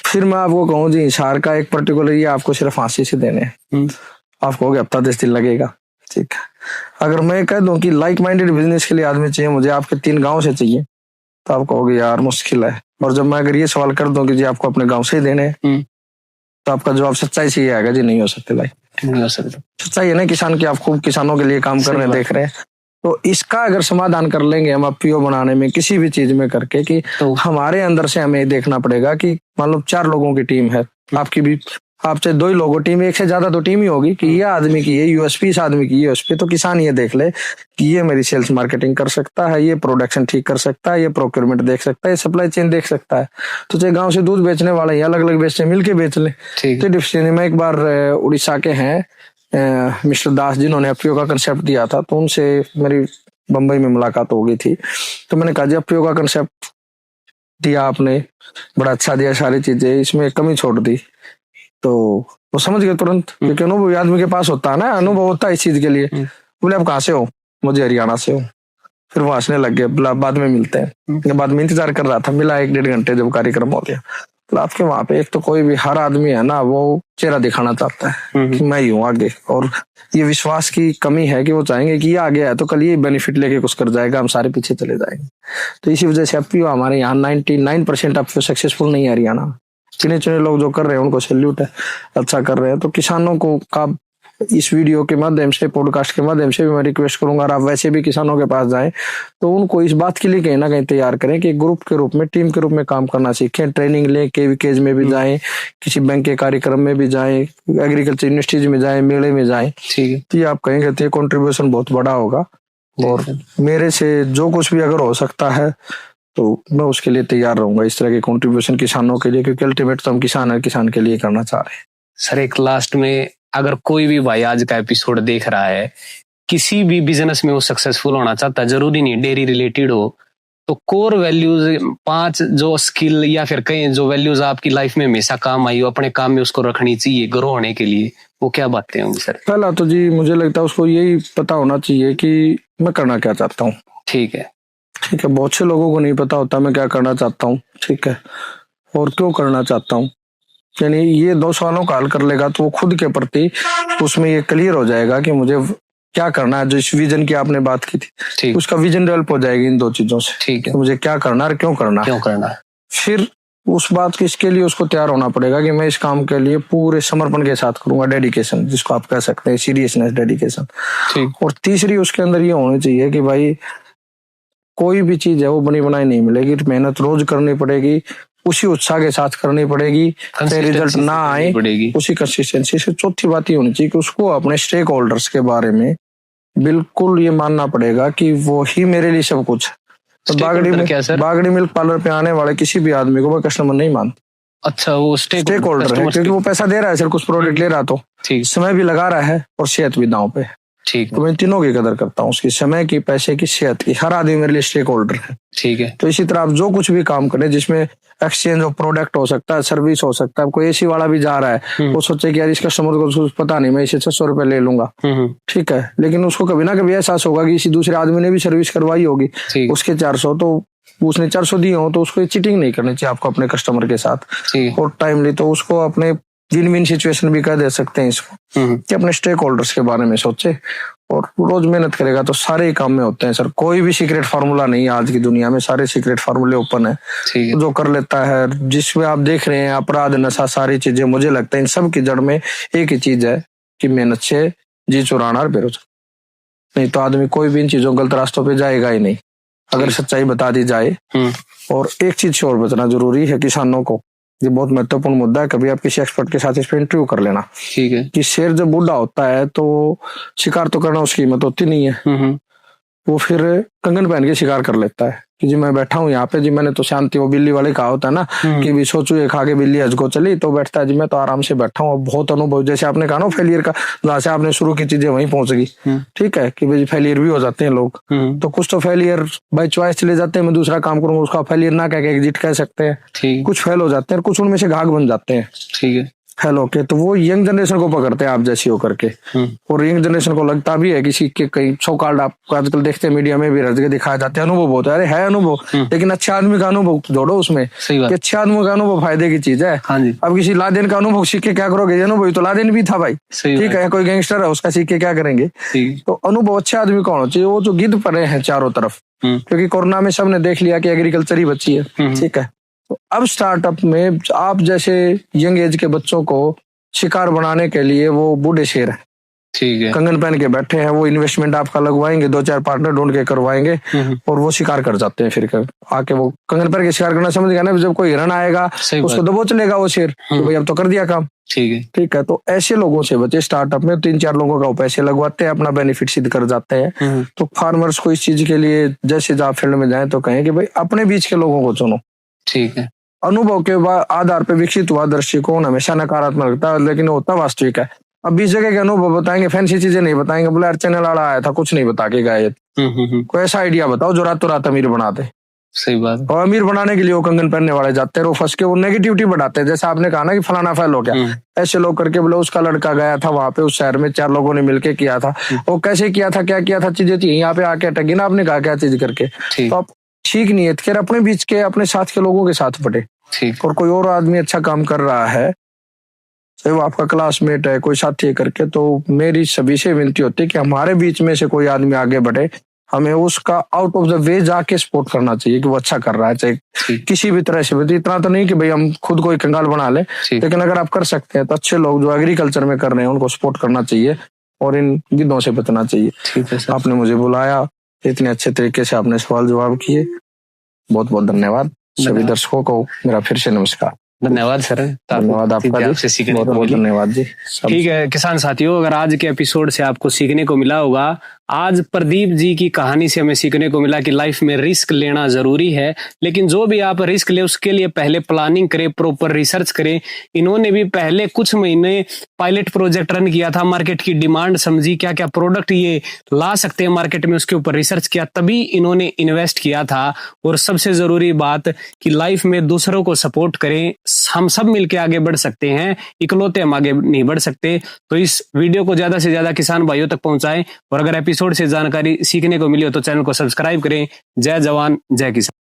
फिर मैं आपको कहूँ जी हिसार का एक पर्टिकुलर ये आपको सिर्फ फांसी से देने हैं, आप कहोगे हफ्ता 10 दिन लगेगा। ठीक है, अगर मैं कह दूं कि लाइक माइंडेड बिजनेस के लिए आदमी चाहिए मुझे, आपके 3 गांव से चाहिए, तो आप कहोगे यार मुश्किल है। और जब मैं अगर ये सवाल कर दूं कि जी आपको अपने गांव से ही देने हैं, तो आपका जवाब सच्चाई से ही आएगा, जी नहीं हो सकते भाई, नहीं हो सकते। सच्चाई है ना किसान की, आप खूब किसानों के लिए काम कर रहे हैं, देख रहे हैं। तो इसका अगर समाधान कर लेंगे हम पीओ बनाने में, किसी भी चीज में करके, कि तो हमारे अंदर से हमें देखना पड़ेगा कि मान लो 4 लोगों की टीम है, आपकी भी, आपसे 2 ही लोगों टीम, एक से ज्यादा तो टीम ही होगी, कि ये आदमी की ये यूएसपी, इस आदमी की ये यूएसपी, तो किसान ये देख ले कि ये मेरी सेल्स मार्केटिंग कर सकता है, ये प्रोडक्शन ठीक कर सकता है, ये प्रोक्योरमेंट देख सकता है, ये सप्लाई चेन देख सकता है। तो चाहे गांव से दूध बेचने वाले अलग अलग बेचते मिलके बेच ले। तो मैं एक बार उड़ीसा के हैं मिस्टर दास, जिन्होंने एफपीओ का कंसेप्ट दिया था, तो उनसे मेरी बंबई में मुलाकात हो गई थी। तो मैंने कहा जी एफपीओ का कंसेप्ट दिया आपने, बड़ा अच्छा दिया, सारी चीजें, इसमें कमी छोड़ दी। तो वो समझ गए तुरंत, क्योंकि अनुभव आदमी के पास होता है ना, अनुभव होता है इस चीज के लिए। बोले आप कहाँ से हो, मुझे हरियाणा से हो। फिर वो हंसने लग गए, बाद में मिलते हैं। बाद में इंतजार कर रहा था, मिला 1-1.5 घंटे, जब कार्यक्रम हो गया। तो आपके वहां पे एक तो कोई भी, हर आदमी है ना, वो चेहरा दिखाना चाहता है कि मैं ही हूँ आगे, और ये विश्वास की कमी है कि वो चाहेंगे कि ये आगे है तो कल ये बेनिफिट लेके कुछ कर जाएगा, हम सारे पीछे चले जाएंगे। तो इसी वजह से एफपीओ हमारे यहाँ 99% एफपीओ सक्सेसफुल नहीं है हरियाणा। चुने चुने लोग जो कर रहे हैं उनको सैल्यूट है, अच्छा कर रहे हैं। तो किसानों को का इस वीडियो के माध्यम से, पॉडकास्ट के माध्यम से भी मैं रिक्वेस्ट करूंगा, और आप वैसे भी किसानों के पास जाएं तो उनको इस बात के लिए कहीं ना कहीं तैयार करें कि ग्रुप के रूप में, टीम के रूप में काम करना सीखें, ट्रेनिंग लें, केवीकेज में भी जाएं, किसी बैंक के कार्यक्रम में भी जाएं, एग्रीकल्चर यूनिवर्सिटीज में जाएं, मेले में जाएं। ठीक है, तो ये आप कहेंगे तो कॉन्ट्रीब्यूशन बहुत बड़ा होगा, और मेरे से जो कुछ भी अगर हो सकता है तो मैं उसके लिए तैयार रहूंगा, इस तरह के कंट्रीब्यूशन किसानों के लिए, क्योंकि अल्टीमेट तो हम किसान है, किसान के लिए करना चाह रहे हैं। सर एक लास्ट में, अगर कोई भी भाई आज का एपिसोड देख रहा है, किसी भी बिजनेस में वो सक्सेसफुल होना चाहता है, जरूरी नहीं डेयरी रिलेटेड हो, तो कोर वैल्यूज 5 जो स्किल या फिर कई जो वैल्यूज आपकी लाइफ में हमेशा काम आई हो, अपने काम में उसको रखनी चाहिए ग्रो होने के लिए, वो क्या बातें होंगी सर? पहला तो जी मुझे लगता है उसको यही पता होना चाहिए कि मैं करना क्या चाहता हूँ। ठीक है, बहुत से लोगों को नहीं पता होता मैं क्या करना चाहता हूँ, ठीक है, और क्यों करना चाहता हूँ। यानी ये 2 सवालों का हल कर लेगा तो वो खुद के प्रति उसमें ये क्लियर हो जाएगा कि मुझे क्या करना है। जो इस विजन की आपने बात की थी, उसका विजन डेवलप हो जाएगी इन 2 चीजों से। ठीक है, तो मुझे क्या करना है, क्यों करना है। फिर उस बात के इसके लिए उसको तैयार होना पड़ेगा कि मैं इस काम के लिए पूरे समर्पण के साथ करूंगा, डेडिकेशन जिसको आप कह सकते हैं, सीरियसनेस, डेडिकेशन। और तीसरी उसके अंदर ये होनी चाहिए कि भाई कोई भी चीज है वो बनी बनाई नहीं मिलेगी, मेहनत रोज करनी पड़ेगी, उसी उत्साह के साथ करनी पड़ेगी, रिजल्ट ना आए उसी कंसिस्टेंसी से। चौथी बात ये होनी चाहिए कि उसको अपने स्टेक होल्डर्स के बारे में बिल्कुल ये मानना पड़ेगा कि वो ही मेरे लिए सब कुछ है। तो बागड़ी मिल्क पार्लर पे आने वाले किसी भी आदमी को मैं कस्टमर नहीं मानता। अच्छा, वो स्टेक होल्डर है, क्योंकि वो पैसा दे रहा है, सिर्फ कुछ प्रोडक्ट ले रहा, तो समय भी लगा रहा है और सेहत भी दांव पे है। ठीक, तो मैं तीनों की कदर करता हूँ, उसकी समय की, पैसे की, सेहत की। हर आदमी मेरे लिए स्टेक होल्डर है। ठीक है, तो इसी तरह आप जो कुछ भी काम करें जिसमें एक्सचेंज ऑफ प्रोडक्ट हो सकता है, सर्विस हो सकता है। कोई एसी वाला भी जा रहा है, वो सोचे कि यार इस कस्टमर को पता नहीं, मैं इसे 600 रुपए ले लूंगा, ठीक है, लेकिन उसको कभी ना कभी एहसास होगा कि इसी दूसरे आदमी ने भी सर्विस करवाई होगी, उसके 400, तो उसने 400 दिए हो तो उसको चीटिंग नहीं करनी चाहिए आपको अपने कस्टमर के साथ। ठीक है। और टाइमली तो उसको अपने विन विन सिचुएशन भी कह दे सकते हैं इसको कि अपने स्टेक होल्डर्स के बारे में सोचे और रोज मेहनत करेगा तो सारे ही काम में होते हैं सर। कोई भी सीक्रेट फार्मूला नहीं है आज की दुनिया में, सारे सीक्रेट फार्मूले ओपन है। जो कर लेता है, जिसमें आप देख रहे हैं अपराध, नशा, सारी चीजें, मुझे लगता है इन सब की जड़ में एक ही चीज है कि मेहनत से जी चुराना और बेरोजगार। नहीं तो आदमी कोई भी इन चीजों गलत रास्तों पे जाएगा ही नहीं अगर सच्चाई बता दी जाए। और एक चीज से और बचना जरूरी है किसानों को, ये बहुत महत्वपूर्ण मुद्दा है। कभी आप किसी एक्सपर्ट के साथ इस पर इंटरव्यू कर लेना। ठीक है। कि शेर जब बूढ़ा होता है तो शिकार तो करना उसकी हिम्मत होती नहीं है, वो फिर कंगन पहन के शिकार कर लेता है कि जी मैं बैठा हूँ यहाँ पे, जी मैंने तो शांति, वो बिल्ली वाले कहा होता है ना कि भी सोचू ये खा के बिल्ली हजको चली, तो बैठता है जी मैं तो आराम से बैठा हूँ। बहुत अनुभव, जैसे आपने कहा ना फेलियर का, जहाँ से आपने शुरू की चीजें वहीं पहुंच गई। ठीक है कि भाई फेलियर भी हो जाते हैं लोग, तो कुछ तो फेलियर बाई चॉइस चले जाते हैं, मैं दूसरा काम करूंगा उसका फेलियर ना कह के एग्जिट कह सकते हैं। कुछ फेल हो जाते हैं, कुछ उनमें से घाघ बन जाते हैं। ठीक है। हेलो के तो वो यंग जनरेशन को पकड़ते हैं आप जैसी हो करके। और यंग जनरेशन को लगता भी है किसी के कई सो कॉल्ड आप आजकल देखते हैं मीडिया में भी रज के दिखाए जाते हैं, अनुभव बहुत है अनुभव, लेकिन अच्छे आदमी का अनुभव जोड़ो उसमें कि अच्छे आदमी का अनुभव फायदे की चीज है। अब किसी लादेन का अनुभव सीख के क्या करोगे, अनुभव तो लादेन भी था भाई। ठीक है, कोई गैंगस्टर है उसका सीख के क्या करेंगे। तो अनुभव अच्छे आदमी कौन होना चाहिए, वो जो गिद्ध पड़े हैं चारों तरफ, क्योंकि कोरोना में सबने देख लिया कि एग्रीकल्चर ही बची है। ठीक है, तो अब स्टार्टअप में आप जैसे यंग एज के बच्चों को शिकार बनाने के लिए वो बूढ़े शेर है। ठीक है, कंगन पहन के बैठे हैं, वो इन्वेस्टमेंट आपका लगवाएंगे, 2-4 पार्टनर ढूंढ के करवाएंगे और वो शिकार कर जाते हैं। फिर आके वो कंगन पहन के शिकार करना समझ गया ना, जब कोई हिरण आएगा उसको दबोच लेगा वो शेर, तो भाई अब तो कर दिया काम। ठीक है, तो ऐसे लोगों से बचे। स्टार्टअप में 3-4 लोगों का पैसे लगवाते हैं, अपना बेनिफिट सिद्ध कर जाते हैं। तो फार्मर्स को इस चीज के लिए जैसे आप फील्ड में जाए तो कहें कि भाई अपने बीच के लोगों को चुनो। ठीक है, अनुभव के आधार पर विकसित हुआ दृष्टिकोण हमेशा नकारात्मक लगता है, लेकिन होता वास्तविक है। अब 20 जगह के अनुभव बताएंगे, फैंसी चीजें नहीं बताएंगे, बोला यार चैनल वाला आया था कुछ नहीं बता के गए। कोई ऐसा आइडिया बताओ जो रातों रात अमीर बना दे। सही बात। और अमीर बनाने के लिए वो कंगन पहनने वाले जाते हैं, वो फंस के वो नेगेटिविटी बढ़ाते हैं। जैसे आपने कहा ना कि फलाना फेल हो गया, ऐसे लोग करके बोले उसका लड़का गया था वहां पे उस शहर में, 4 लोगों ने मिलके किया था, वो कैसे किया था, क्या किया था, चीजें थी, यहाँ पे आके अटक गई ना, आपने कहा क्या चीज करके। तो आप ठीक नहीं है, खैर अपने बीच के अपने साथ के लोगों के साथ बटे। और कोई और आदमी अच्छा काम कर रहा है, चाहे वो आपका क्लासमेट है, कोई साथी है करके, तो मेरी सभी से विनती होती है कि हमारे बीच में से कोई आदमी आगे बढ़े, हमें उसका आउट ऑफ द वे जाके सपोर्ट करना चाहिए कि वो अच्छा कर रहा है, चाहे किसी भी तरह से। इतना तो नहीं कि भाई हम खुद को एक कंगाल बना ले, लेकिन अगर आप कर सकते हैं तो अच्छे लोग जो एग्रीकल्चर में कर रहे हैं उनको सपोर्ट करना चाहिए और इन गिद्धों से बचना चाहिए। ठीक है, आपने मुझे बुलाया, इतने अच्छे तरीके से आपने सवाल जवाब किए, बहुत बहुत धन्यवाद। सभी दर्शकों को मेरा फिर से नमस्कार। धन्यवाद सर, धन्यवाद आपका, आपसे सीखने को मिला। धन्यवाद जी। ठीक है किसान साथियों, अगर आज के एपिसोड से आपको सीखने को मिला होगा, आज प्रदीप जी की कहानी से हमें सीखने को मिला कि लाइफ में रिस्क लेना जरूरी है, लेकिन जो भी आप रिस्क ले उसके लिए पहले प्लानिंग करें, प्रॉपर रिसर्च करें। इन्होंने भी पहले कुछ महीने पायलट प्रोजेक्ट रन किया था, मार्केट की डिमांड समझी, क्या क्या प्रोडक्ट ये ला सकते हैं मार्केट में, उसके ऊपर रिसर्च किया, तभी इन्होंने इन्वेस्ट किया था। और सबसे जरूरी बात कि लाइफ में दूसरों को सपोर्ट करें, हम सब मिलकर आगे बढ़ सकते हैं, इकलौते हम आगे नहीं बढ़ सकते। तो इस वीडियो को ज्यादा से ज्यादा किसान भाइयों तक पहुंचाएं और अगर एपिसोड से जानकारी सीखने को मिली हो तो चैनल को सब्सक्राइब करें। जय जवान जय किसान।